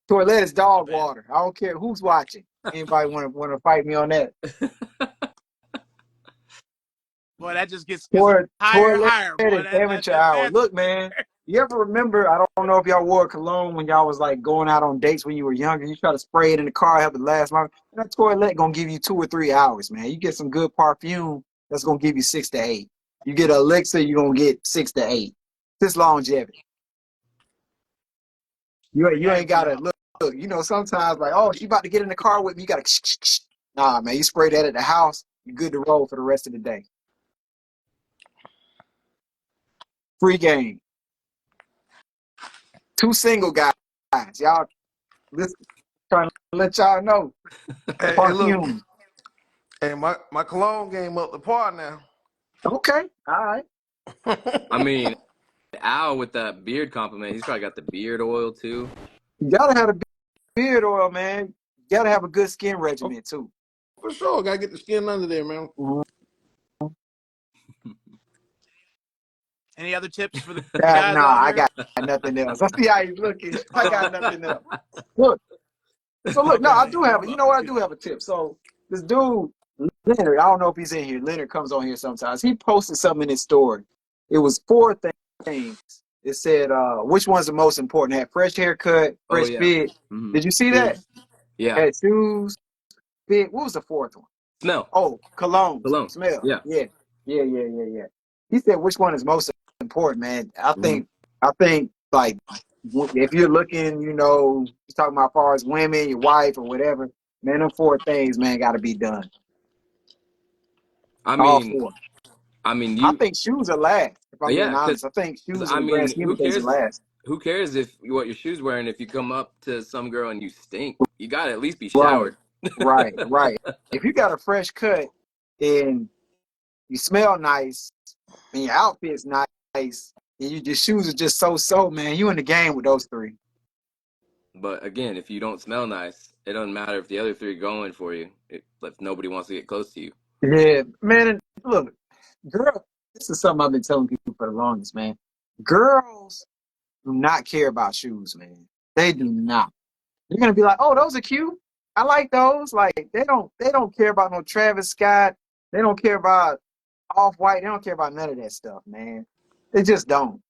Toilet is dog water. I don't care who's watching. Anybody want to fight me on that? Boy, that just gets Toilet higher and higher. Boy, is amateur hour. Look, man. You ever remember? I don't know if y'all wore cologne when y'all was like going out on dates when you were younger. You try to spray it in the car, have it last long. That toilet gonna give you 2 or 3 hours, man. You get some good perfume, that's gonna give you 6 to 8. You get an elixir, you're gonna get 6 to 8. This longevity. You ain't gotta look. You know, sometimes like, oh, she about to get in the car with me. You gotta. Nah, man. You spray that at the house. You're good to roll for the rest of the day. Free game. 2 single guys. Y'all listen, trying to let y'all know. Hey, Perfume. Hey, my cologne game up the par now. Okay. All right. I mean, Al with that beard compliment, he's probably got the beard oil too. You gotta have a beard oil, man. You gotta have a good skin regimen too. For sure, gotta get the skin under there, man. Any other tips for the Nah, guys out I here? got nothing else. I see how he's looking. I got nothing else. Look. So look, no, I Okay. do have. You know what? I do have a tip. So this dude Leonard, I don't know if he's in here. Leonard comes on here sometimes. He posted something in his story. It was 4 things. It said, which one's the most important? Had fresh haircut, Oh fresh yeah. fit. Mhm. Did you see that? Shoes. Yeah. Had shoes, fit. What was the fourth one? Smell. Oh, cologne, Cologne. smell. Yeah. Yeah. He said, which one is most important, man? I Mhm. think like if you're looking, you know, he's talking about as far as women, your wife or whatever, man, them 4 things, man, got to be done. I All mean, 4. I you. think shoes are last. If I'm being Yeah, honest, I think shoes in I the grand mean, scheme of things are last. Who cares if what your shoes wearing? If you come up to some girl and you stink, you gotta at least be Right, showered. right. If you got a fresh cut and you smell nice and your outfit's nice and your shoes are just so, man, you in the game with those 3. But again, if you don't smell nice, it doesn't matter if the other 3 going for you. If nobody wants to get close to you. Yeah, man. And look, girl, this is something I've been telling people for the longest, man. Girls do not care about shoes, man. They do not. You're gonna be like, oh, those are cute. I like those. Like they don't care about no Travis Scott. They don't care about Off-White. They don't care about none of that stuff, man. They just don't.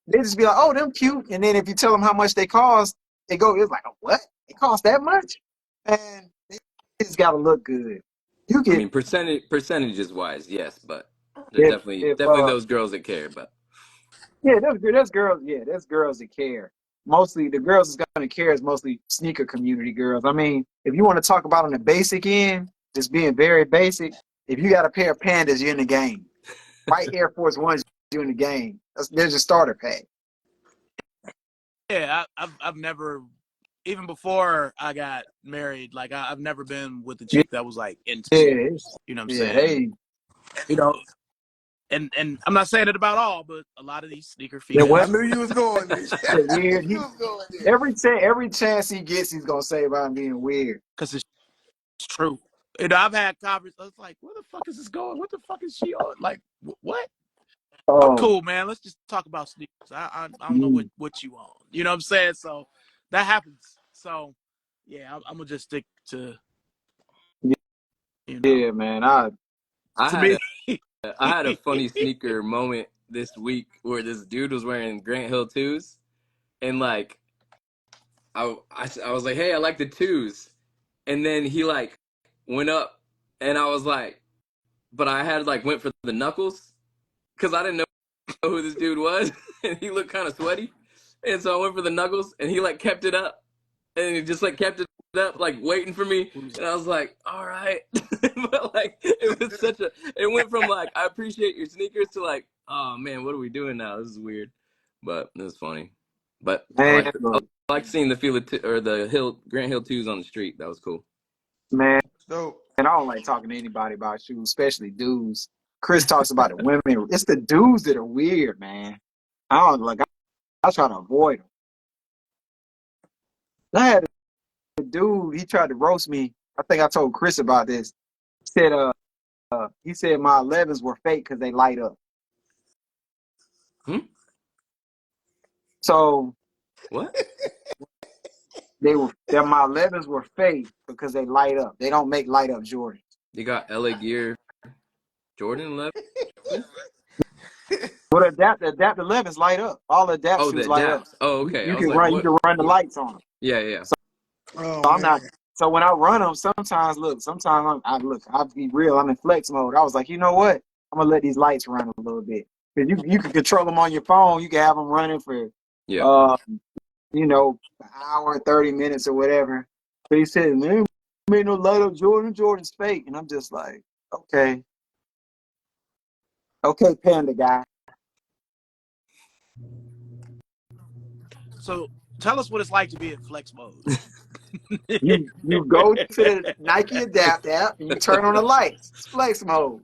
They just be like, oh, them cute. And then if you tell them how much they cost, it's like, what? They cost that much? And they just gotta look good. You I get mean, percentages wise, yes, but there if definitely those girls that care. But yeah, there's girls. Yeah, there's girls that care. Mostly the girls that's gonna care is mostly sneaker community girls. I mean, if you want to talk about on the basic end, just being very basic, if you got a pair of Pandas, you're in the game. White Air Force Ones, you're in the game. There's your starter pack. Yeah, I've never, even before I got married, like I've never been with a Yeah, chick that was like into yeah, sneakers. You know what I'm yeah. saying? Hey, You know, and I'm not saying it about all, but a lot of these sneaker yeah. I What? females, knew you was going there. Yeah, I knew weird. you was going there. Every chance he gets, he's gonna say about being weird. because it's true. You know, I've had conversations. I was like, where the fuck is this going? What the fuck is she on? Like, what? I'm Oh, cool, man. Let's just talk about sneakers. I don't know what you on. You know what I'm saying? So that happens. So yeah, I'm gonna just stick to, you know. yeah, man. I I To had me, I had a funny sneaker moment this week where this dude was wearing Grant Hill 2s, and like I was like, hey, I like the 2s, and then he like went up, and I was like, but I had like went for the knuckles because I didn't know who this dude was, and he looked kind of sweaty, and so I went for the knuckles, and he like kept it up, and he just like kept it up, like waiting for me, and I was like, all right, but like it went from like I appreciate your sneakers to like, oh man, what are we doing now? This is weird, but it was funny. But man, I look, like seeing the Grant Hill 2s on the street. That was cool. man. Dope. And I don't like talking to anybody about shoes, especially dudes. Chris talks about it. Women, it's the dudes that are weird, man. I don't like. I try to avoid them. I had a dude. He tried to roast me. I think I told Chris about this. He said, he said my 11s were fake because they light up. Hmm? So What? my 11s were fake because they light up. They don't make light up Jordans. You got LA Gear Jordan 11? But adapt 11s light up. All the adapt Oh, the shoes light up. Daps. Oh, okay. You I was can like, run. You what? can run the lights on them. Yeah. Oh So I'm not. man. So when I run them, sometimes I'll be real. I'm in flex mode. I was like, you know what? I'm gonna let these lights run a little bit because you can control them on your phone. You can have them running for, Yeah. you know, an hour, 30 minutes or whatever. But he said, man, ain't no light up Jordan's fake, and I'm just like, okay, Panda guy. so tell us what it's like to be in flex mode. You go to the Nike Adapt app and you turn on the lights. It's flex mode.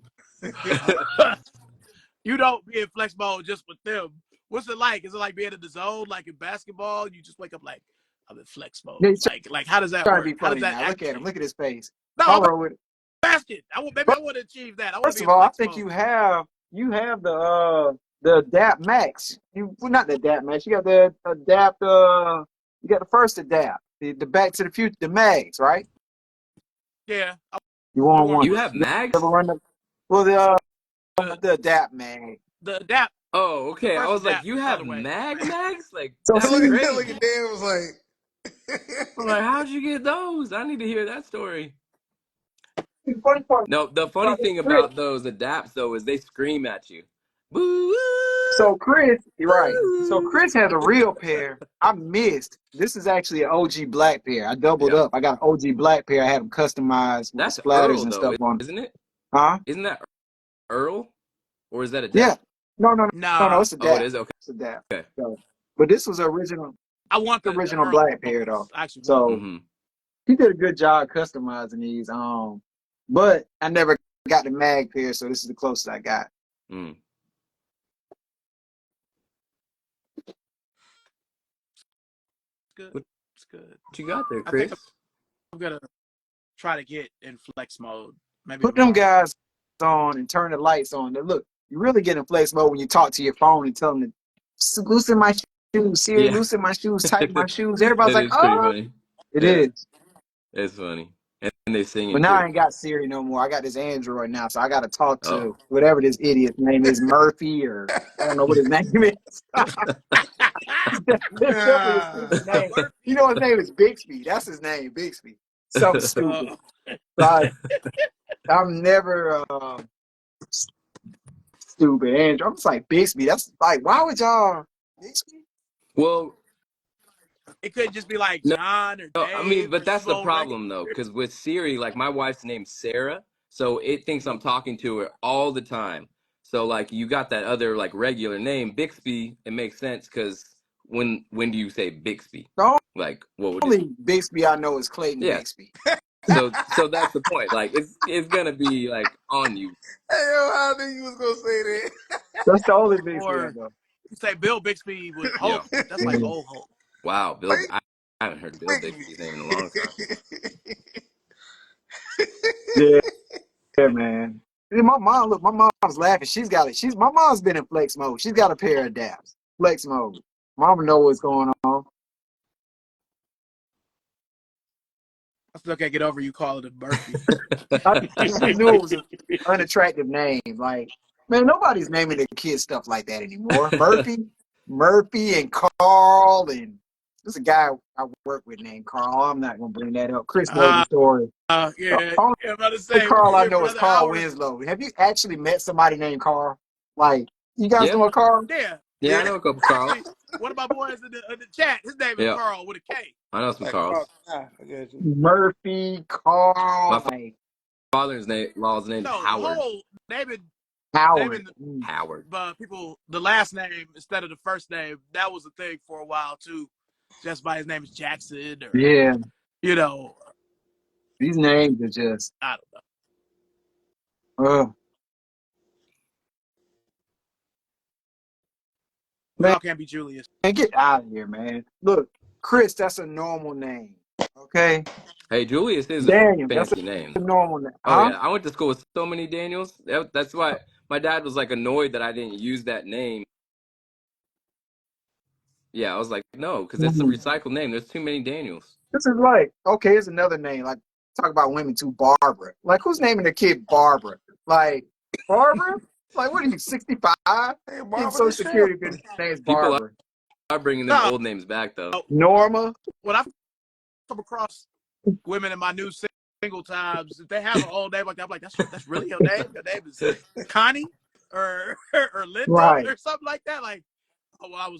You don't be in flex mode just with them. What's it like? Is it like being in the zone, like in basketball? You just wake up like I'm in flex mode. He's Like how does that trying to work? be How does funny that now. Look at him. activate? Look at his face. No, I'll I'm roll with it. asking. Maybe I want to achieve that. I want to First be of in all, I flex think mode. you have the Adapt Max. Well, not the Adapt Max. You got the Adapt. You got the first Adapt. The Back to the Future. The Mags, right? Yeah, You want Warren one? You Buffett. have You ever mags? run the? Well, The the Adapt Mag. Adapt. Oh, The okay. I first was like, aloe you have colorway. mags? Like, So that's see, look at crazy. Dan was like, I'm like, how'd you get those? I need to hear that story. the funny part No, the funny about thing Chris. about those adapts though is they scream at you. Boo! So Chris, you're right. So Boo! Chris has a real pair. I missed. This is actually an OG black pair. I doubled Yeah. up. I got an OG black pair. I had them customized with the That's splatters Earl and though, stuff on. isn't it? Huh? Isn't that Earl? Or is that Yeah. adapt? No. Nah, It's a Oh, it dap. is? Okay. It's a dap. Okay. So, but this was original, I want the original black pair though. Earls. I actually want. So Mm-hmm. he did a good job customizing these. But I never got the mag pair, so this is the closest I got. Mm. It's good. What It's good. you got there, I think Chris? I'm gonna try to get in flex mode. Maybe Put them tomorrow. guys on and turn the lights on. Now, look, you really get in flex mode when you talk to your phone and tell them to loosen my shoes, Siri, Yeah. loosen my shoes, tighten my shoes. Everybody's That like, is pretty oh, funny. it Yeah, is. it's funny. And they sing But it now too. I ain't got Siri no more. I got this Android now, so I got to talk Oh. to whatever this idiot's name is, Murphy, or I don't know what his name is. It's definitely a ah. stupid name. You know his name is Bixby. That's his name, Bixby. Something stupid. So I'm never stupid Andrew. I'm just like Bixby. That's like, why would y'all Bixby? Well, It could just be like no, John or no, I mean, Dave or but that's the Steve Ray. problem though, because with Siri, like my wife's name's Sarah, so it thinks I'm talking to her all the time. So like you got that other like regular name, Bixby, it makes sense because when do you say Bixby? The Like what would it? only Bixby I know is Clayton Yeah. Bixby. So that's the point. Like it's gonna be like on you. Hey, yo, I knew you was gonna say that. That's the only Bixby I Or know. you say Bill Bixby with Yeah. Hulk, but that's like old Hulk. Wow, Bill. Wait, I haven't heard Bill wait. Bixby's name in a long time. Yeah, man. See, my mom, look, my mom's laughing. She's got it. My mom's been in flex mode. She's got a pair of daps. Flex mode. Mama know what's going on. I still can't get over you calling it Murphy. She knew it was an unattractive name. Like, man, nobody's naming their kids stuff like that anymore. Murphy and Carl, and there's a guy I work with named Carl. I'm not gonna bring that up. Chris knows the story. Yeah, Only I'm about to say we're Carl I here for know is another Carl hour. Winslow. Have you actually met somebody named Carl? Like, you guys Yeah. know a Carl? Yeah, Yeah, I know a couple Carls. actually, one of my boys in the chat, his name is Yeah. Carl with a K. I know some Like, Carls. I got you. Murphy, Carl, My like father's name, law's name is No, Howard. whole naming Howard. Howard. people the last name instead of the first name. That was a thing for a while too. Just by his name is Jackson, or Yeah, you know, these names are just. I don't know. We Man, all can't be Julius. get out of here, man. Look, Chris, that's a normal name. Okay, Hey, Julius is Daniel, a that's fancy name. a normal name. Oh Huh? yeah, I went to school with so many Daniels. That's why my dad was like annoyed that I didn't use that name. Yeah, I was like, no, because it's a recycled name. There's too many Daniels. This is like, okay, here's another name. Like, talk about women too, Barbara. Like, who's naming their kid Barbara? Like, Barbara? Like, what are you, 65? Hey, Getting Barbara Social the Security, Chef. good name's People Barbara. are bringing them No. old names back though. Norma. When I come across women in my new single times, if they have an old name like that, I'm like, that's really your name? Your name is Connie or Linda Right. or something like that. Like, oh, well,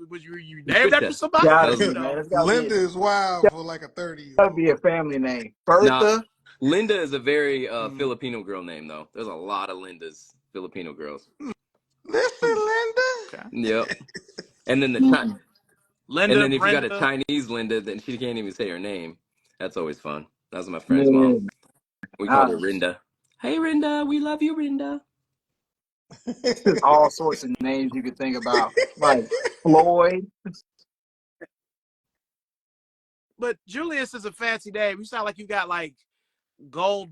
was you named Patricia. after somebody? Gotta You be, know? man. It's gotta Linda be, is wild for like a 30-year-old. gotta be a family name. Bertha. Now, Linda is a very Filipino girl name though. There's a lot of Lindas, Filipino girls. Listen, Linda. Okay. Yep. And then Linda, and then if Brenda. you got a Chinese Linda, then she can't even say her name. That's always fun. That was my friend's mom. We called her Rinda. Hey Rinda, we love you, Rinda. There's all sorts of names you could think about. Like Floyd. But Julius is a fancy name. You sound like you got like gold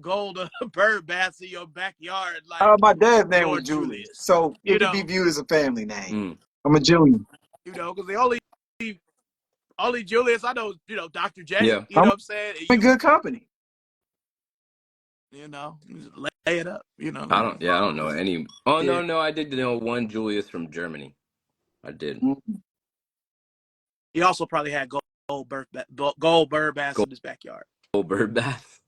gold bird baths in your backyard like My dad's name was George Julius, Julius. so You it could be know, viewed as a family name. Mm. I'm a Julian. because the only Julius I know, Dr. J. Yeah. You know what I'm saying? I'm in good company. Just lay it up. I don't know any. Oh Yeah. no, I did know one Julius from Germany. I did. He also probably had gold bird baths in his backyard. Gold bird bath.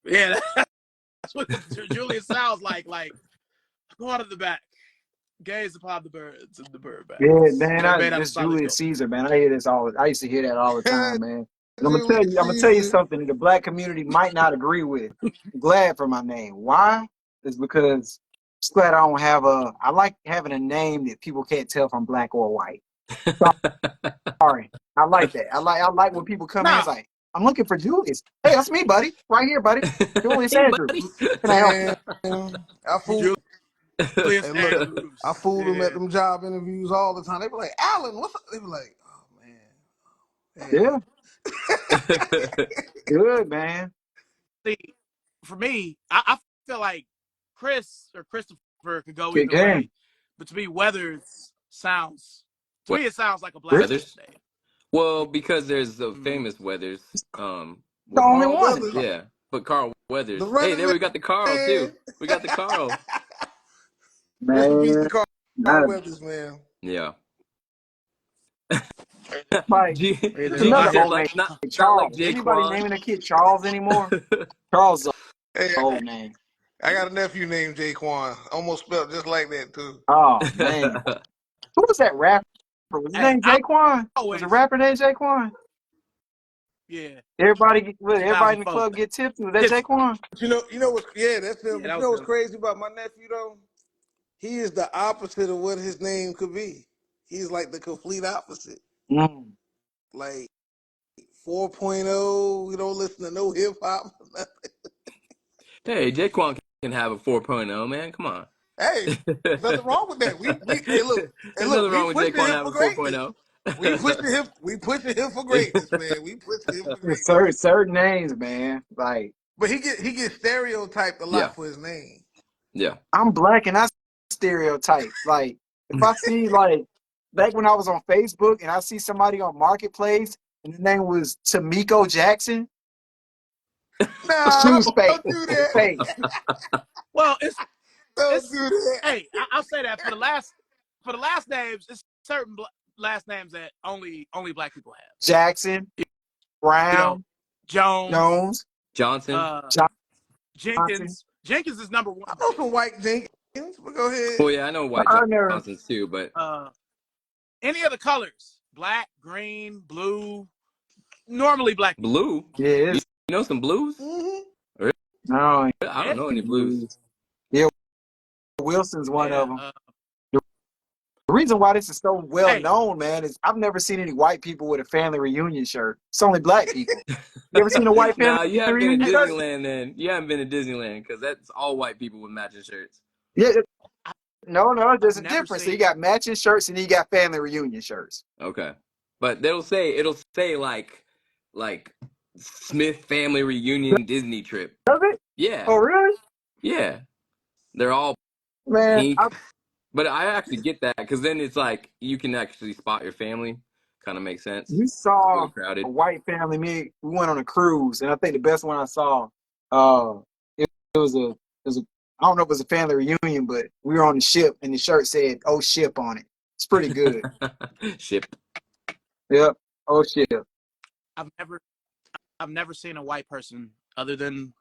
Yeah, that's what Julius sounds like. Like, go out of the back, gaze upon the birds and the bird baths. Yeah, man, They're made out of this solid Julius gold. Caesar, man. I used to hear that all the time, man. And I'm Julius gonna tell you Caesar. something that the black community might not agree with. I'm glad for my name. Why? It's because I'm just glad I don't have I like having a name that people can't tell if I'm black or white. Sorry. I like that. I like when people come in, it's like, I'm looking for Julius. Hey, that's me, buddy. Right here, buddy. Julius Hey, Andrews. buddy. Can I help you? Man, I fooled Julius Hey, look, Andrews. I fooled them Yeah. at them job interviews all the time. They be like, Alan, what's up? They be like, oh man. Yeah. Good, man. See, for me, I feel like Chris or Christopher could go Good either game. way, but to me, Weathers sounds. To What? me, it sounds like a black Weathers? name. Well, because there's the famous Weathers. The only Carl one. Weathers. Yeah, but Carl Weathers. The Hey, running there we got the Carl too. We got the Carl. Rest in peace Man. to Carl Nah, Weathers, man. Yeah. like, G, there's G another said old like name, not Charles. like Anybody Jaquan. naming a kid Charles anymore? Charles is Hey, an old name. I got a nephew named Jaquan. Almost spelled just like that too. Oh, man. Who was that rapper? Was his Hey, name Jaquan? always- Was a rapper named Jaquan? Yeah. Everybody in the 2004. club get tipsy. Was that Jaquan? You know what's that's him. Yeah, But that you was know what's him. crazy about my nephew though? He is the opposite of what his name could be. He's like the complete opposite. Mm. Like 4.0, you don't listen to no hip hop. Hey, Jaquan can have a 4.0, man. Come on. Hey, there's nothing wrong with that. Hey look, There's nothing we wrong with pushing Jaquan him having for greatness. 4.0. We pushing him for greatness, man. We pushing him for greatness. Certain names, man. Like, But he gets stereotyped a lot Yeah. for his name. Yeah. I'm black and I stereotype. Like, if I see, like, back when I was on Facebook and I see somebody on Marketplace and the name was Tamiko Jackson, Nah, choose fake. don't do that. Fake. Well, Don't do that. hey, I'll say that for the last names, it's certain last names that only black people have. Jackson, Brown, Jones, Johnson. Jenkins. Jenkins is number one. I know some white Jenkins, but go ahead. Well, yeah, I know White I never- Johnsons too, but Any of the colors, black, green, blue, normally black. blue. Yeah, You know some blues? Mm-hmm. no, I don't know any blues. Yeah, Wilson's one Yeah, of them. The reason why this is so well Hey. known, man, is I've never seen any white people with a family reunion shirt. It's only black people. You ever seen a white family Nah, you haven't been to reunion shirt? Disneyland then. You haven't been to Disneyland because that's all white people with matching shirts. Yeah. No, there's a I've never difference. So seen- you got matching shirts and you got family reunion shirts. Okay. But it'll say like Smith family reunion Disney trip. Does it? Yeah. Oh, really? Yeah. They're all Man, pink. But I actually get that because then it's like you can actually spot your family. Kind of makes sense. you saw Real crowded. a white family. We went on a cruise, and I think the best one I saw, it was a I don't know if it was a family reunion, but we were on the ship, and the shirt said "Oh ship" on it. It's pretty good. Ship. Yep. Oh ship. I've never seen a white person other than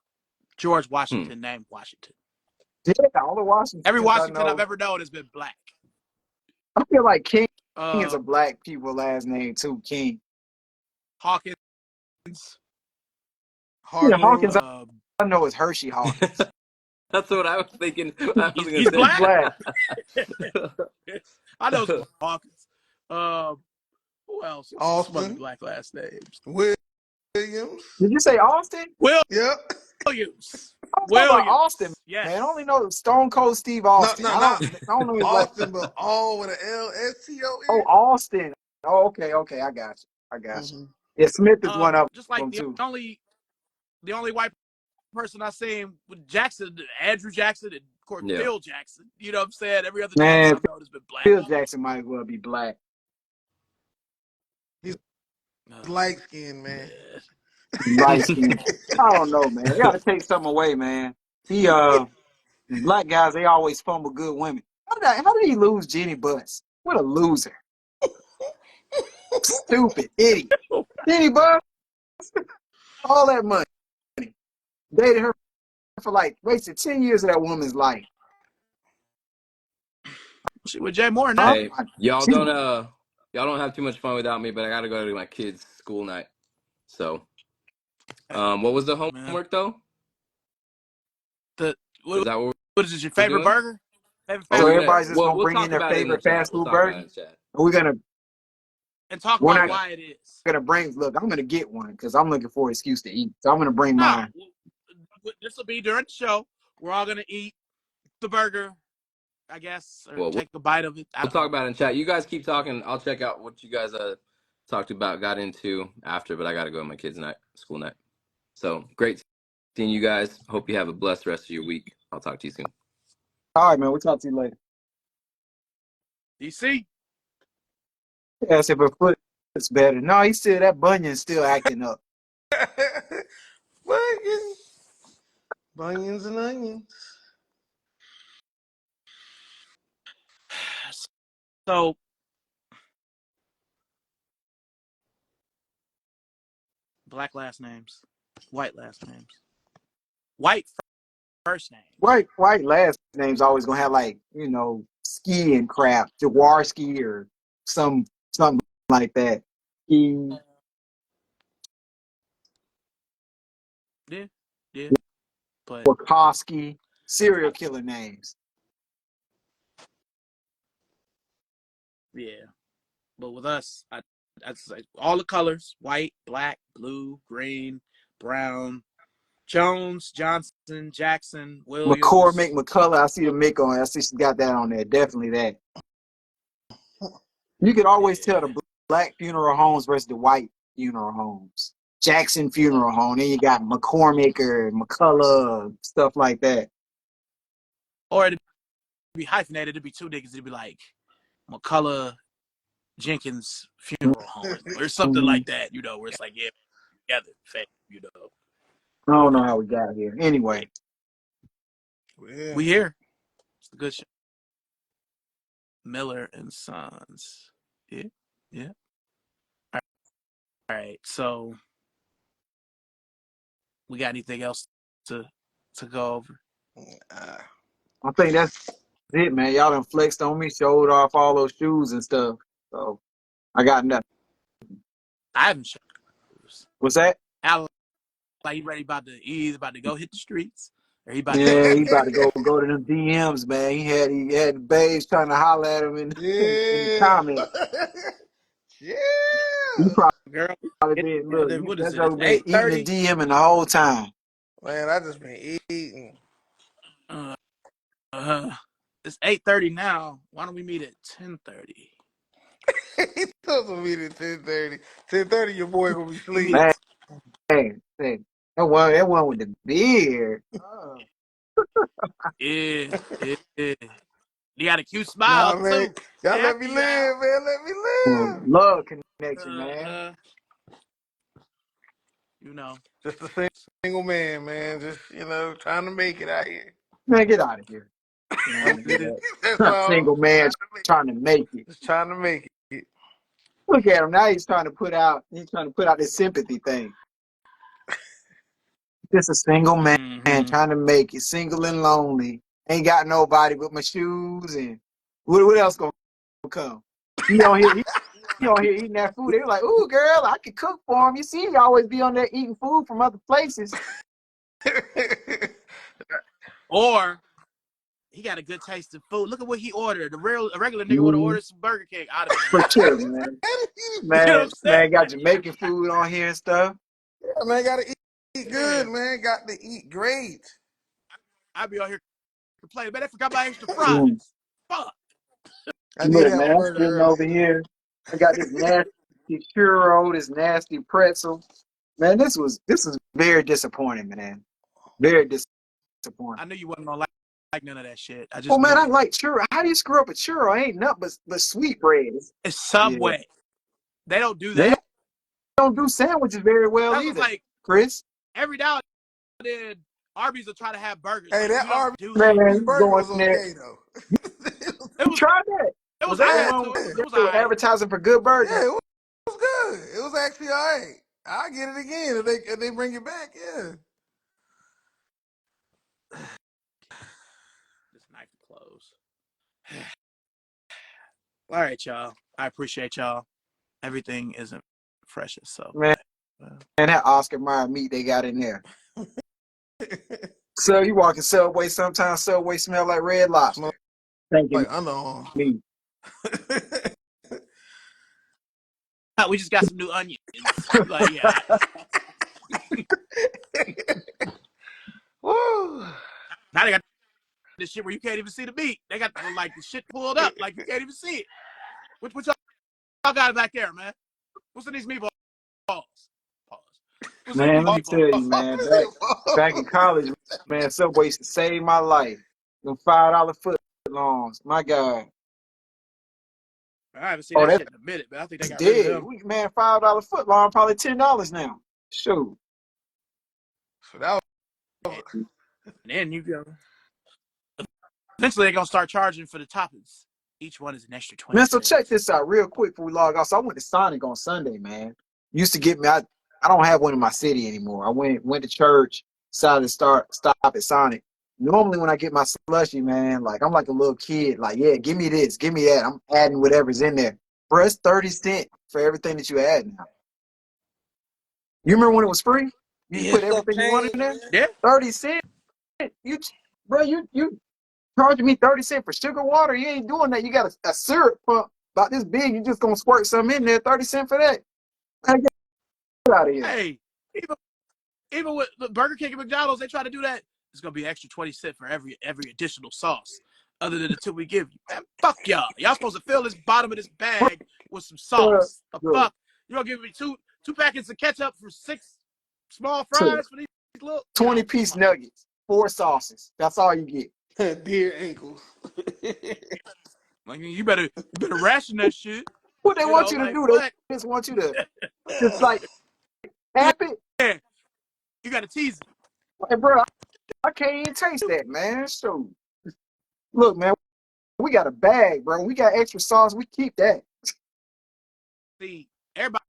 George Washington named Washington. Yeah, all the Washington. Every Washington I've ever known has been black. I feel like King is a black people last name too. King. Hawkins. Yeah, Hawkins. Uh, I know it's Hershey Hawkins. That's what I was thinking. I was He's gonna say. black? Black. I know some Hawkins. Who else? Some Austin. other black last names. Williams. Did you say Austin? Yep. Williams. I'm talking about Williams. Austin. Yes. Man, I only know Stone Cold Steve Austin. No, I don't know his last Austin, but all with an L-S-T-O-N. Oh, Austin. Oh, okay. I got you. Mhm. Yeah, Smith is one of Just like them the too. only white person I seen with Jackson, Andrew Jackson, and of course Yeah. Phil Jackson. You know what I'm saying? Every other Man, Jackson I've known has been black. Phil Jackson might as well be black. Light skinned, man. Light skin. I don't know, man. They gotta take something away, man. Black guys, they always fumble good women. How did he lose Jenny Butts? What a loser. Stupid idiot. Jenny Butts, all that money. Dated her for wasted 10 years of that woman's life. She with Jay Moore now. Hey, y'all don't have too much fun without me, but I gotta go to my kids' school night. So, what was the homework though? Is that what is it? Your favorite doing? burger? Favorite So fast food? everybody's just gonna We'll bring talk in their about it in the favorite chat. fast We'll food talk about it burger. in the chat. We're gonna And talk We're about not- why it is. bring. Look, I'm gonna get one because I'm looking for an excuse to eat. So I'm gonna bring No, mine. this will be during the show. We're all gonna eat the burger, I guess, or Well, take a bite of it. We'll talk about it in chat. You guys keep talking. I'll check out what you guys talked about, got into after, but I got to go to my kids' school night. So great seeing you guys. Hope you have a blessed rest of your week. I'll talk to you soon. All right, man. We'll talk to you later. DC. Yes, if her foot's better. No, that bunion's still acting up. Bunions and onions. So black last names, white last names, white first name. White last name's always gonna have ski and crap, Jaworski or something like that. Yeah. But Wachowski, serial killer names. yeah. But with us, I say all the colors: white, black, blue, green, brown, Jones, Johnson, Jackson, Williams, McCormick, McCullough. I see the Mick on it. I see she got that on there. Definitely that. You could always tell the black funeral homes versus the white funeral homes. Jackson Funeral Home. Then you got McCormick or McCullough, stuff like that. Or it'd be hyphenated. It'd be two niggas. It'd be like McCullough Jenkins Funeral Home or something like that. You know, where it's like, yeah, together, fake. You know. I don't know how we got here. Anyway, we here. It's a good show. Miller and Sons. Yeah. All right. So, we got anything else to go over? I think that's it, man. Y'all done flexed on me, showed off all those shoes and stuff. So I got nothing. I haven't shown. What's that? Al, like he ready about to go hit the streets, or he about he about to go to them DMs, man. He had the babes trying to holler at him in the comments. Yeah. He girl. probably been look. What is That's it? what been eating the DM the whole time. Man, I just been eating. It's 8:30 now. Why don't we meet at 10:30? He supposed to meet at 10:30. 10:30, your boy gonna be sleeping. Man, hey, that one with the beard. Yeah. You got a cute smile man. too. Y'all let Happy me live, man. Let me live. Love connection, man. You know. Just a single man, man. Just, trying to make it out here. Man, get out of here. That's all. Single man trying to make it. Just trying to make it. Look at him now. He's trying to put out this sympathy thing. Just a single man trying to make it, single and lonely. Ain't got nobody but my shoes and what else gonna come? He on here eating that food. They were like, "Ooh, girl, I could cook for him." You see, he always be on there eating food from other places. Or he got a good taste of food. Look at what he ordered. A regular nigga would have ordered some Burger King out of it. For sure, man. Man got Jamaican food on here and stuff. Yeah, man, gotta eat good, man. Got to eat great. I be on here complaining, man, I forgot my extra fries. Fuck. I need to have man, a I'm burger sitting over here. I got this nasty churro, this nasty pretzel. Man, this was very disappointing, man. Very disappointing. I knew you wasn't gonna like none of that shit. I just Oh man, knew I it. like churro. How do you screw up a churro? Ain't nothing but sweet bread. It's Subway. They don't do They that. don't do sandwiches very well That was either, like Chris. every now and then Arby's will try to have burgers. Hey, Like, that we don't do Man, that. Arby's you burger going was there? okay though. It You was tried that? it Was was that the alright one to it. they It was were alright. advertising for Good Burger? Yeah, it was good. It was actually all right. I'll get it again if they bring it back. Yeah. This knife to close. All right, y'all. I appreciate y'all. Everything isn't fresh as Subway. And that Oscar Mayer meat they got in there. So you walk in Subway, sometimes Subway smell like Red Lobster. Smell Thank you. like underarm. Me. We just got some new onions. Like, yeah. Woo. Now they got this shit where you can't even see the meat. They got like the shit pulled up, like you can't even see it. What y'all got back there, man? What's in these meatballs? Pause. What's in Man, these let me tell meatballs? you, man, back in college, man, Subway used to save my life. Them $5 foot longs. My God. I haven't seen that shit in a minute, but I think they got rid of Dead. them. Man, $5 foot long, probably $10 now. Shoot. So that was, And then you go. Eventually, they're gonna start charging for the toppings. Each one is an extra 20 Man, so cents. check this out real quick before we log off. So I went to Sonic on Sunday, man. Used to get me. I don't have one in my city anymore. I went to church, decided to stop at Sonic. Normally when I get my slushy, man, like I'm like a little kid. Like, yeah, give me this, give me that. I'm adding whatever's in there. Bro, it's 30 cents for everything that you add now. You remember when it was free? You put everything you want in there? Yeah. 30 cents. Bro, you charging me 30 cents for sugar water? You ain't doing that. You got a syrup pump about this big. You just gonna squirt something in there, 30 cents for that. Get out of here. Hey, even with the Burger King and McDonald's, they try to do that. It's gonna be extra 20 cents for every additional sauce, other than the two we give you. Man, fuck y'all. Y'all supposed to fill this bottom of this bag with some sauce. The fuck? You gonna give me two packets of ketchup for 6 small fries for these little 20-piece nuggets, 4 sauces. That's all you get. deer ankles. Like, you better ration that shit. What they want you to like, do? what? They just want you to just like tap it. Yeah, you gotta tease it. Hey, bro, I can't even taste that, man. So, look, man, we got a bag, bro. We got extra sauce. We keep that. See, everybody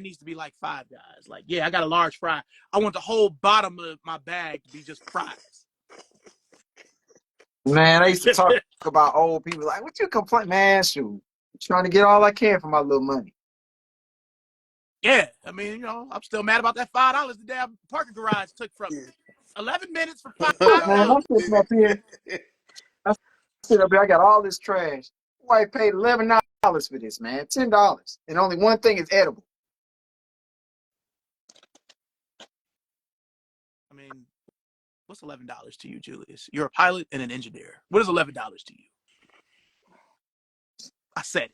needs to be like Five Guys. Like, yeah, I got a large fry. I want the whole bottom of my bag to be just fries. Man, I used to talk about old people. Like, what you complain? Man, shoot. I'm trying to get all I can for my little money. Yeah, I mean, I'm still mad about that $5 the damn parking garage took from me. 11 minutes for $5. Man, I'm sitting up here. I got all this trash. White paid $11 for this, man. $10. And only one thing is edible. I mean, what's $11 to you, Julius? You're a pilot and an engineer. What is $11 to you? I said it.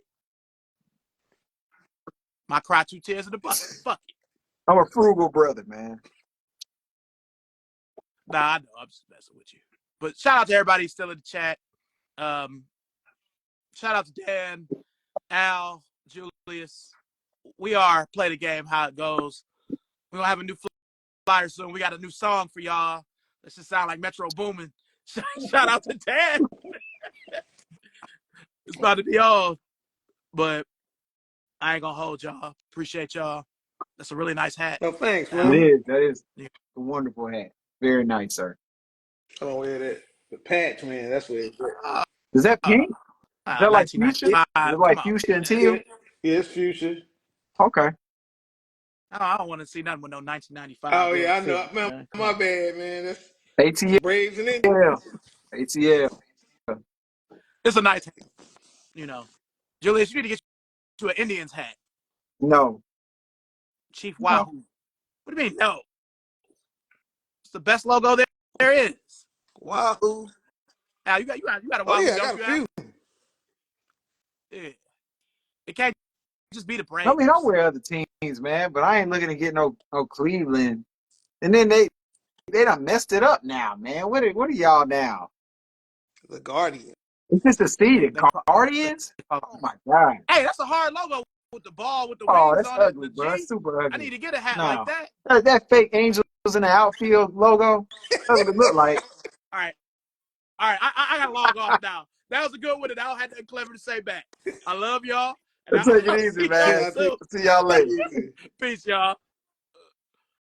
My cry 2 tears in the bucket. Fuck it. I'm a frugal brother, man. Nah, I know. I'm just messing with you. But shout out to everybody still in the chat. Shout out to Dan, Al, Julius. We are Play the Game How It Goes. We're going to have a new flyer soon. We got a new song for y'all. That should sound like Metro Boomin. Shout out to Dan. It's about to be on. But I ain't going to hold y'all. Appreciate y'all. That's a really nice hat. No thanks, It man. is. That is a wonderful hat. Very nice, sir. I don't wear that. The patch, man. That's what it's. Is that pink? Is that like fuchsia? Is 1995. it like Come on, fuchsia and man. teal? Yeah, it's future. Okay. I don't want to see nothing with no 1995. Oh yeah, I know. Figure, Man, man. my bad, man. That's ATL. Braves and Indians. ATL. It's a nice hat, Julius, you need to get you an Indians hat. No. Chief No. Wahoo. What do you mean, no? It's the best logo there is. Wahoo. Now, you got a Oh Wahoo, yeah, I don't got you, a few. Al? Yeah. It can't just be the Braves. I mean, I wear other teams, man, but I ain't looking to get no Cleveland. And then they they done messed it up now, man. What are y'all now? The Guardian. Is this the seed? They- Guardians? Oh my god. Hey, that's a hard logo with the ball with the Oh, wings that's on it. ugly, The bro. That's G. super ugly. I need to get a hat No. like that. That fake Angels in the outfield logo. That's what it look like. All right. I gotta log off now. That was a good one, and I don't have nothing clever to say back. I love y'all. And Take it I'll easy, see man. y'all soon. See y'all later. Easy. Peace, y'all.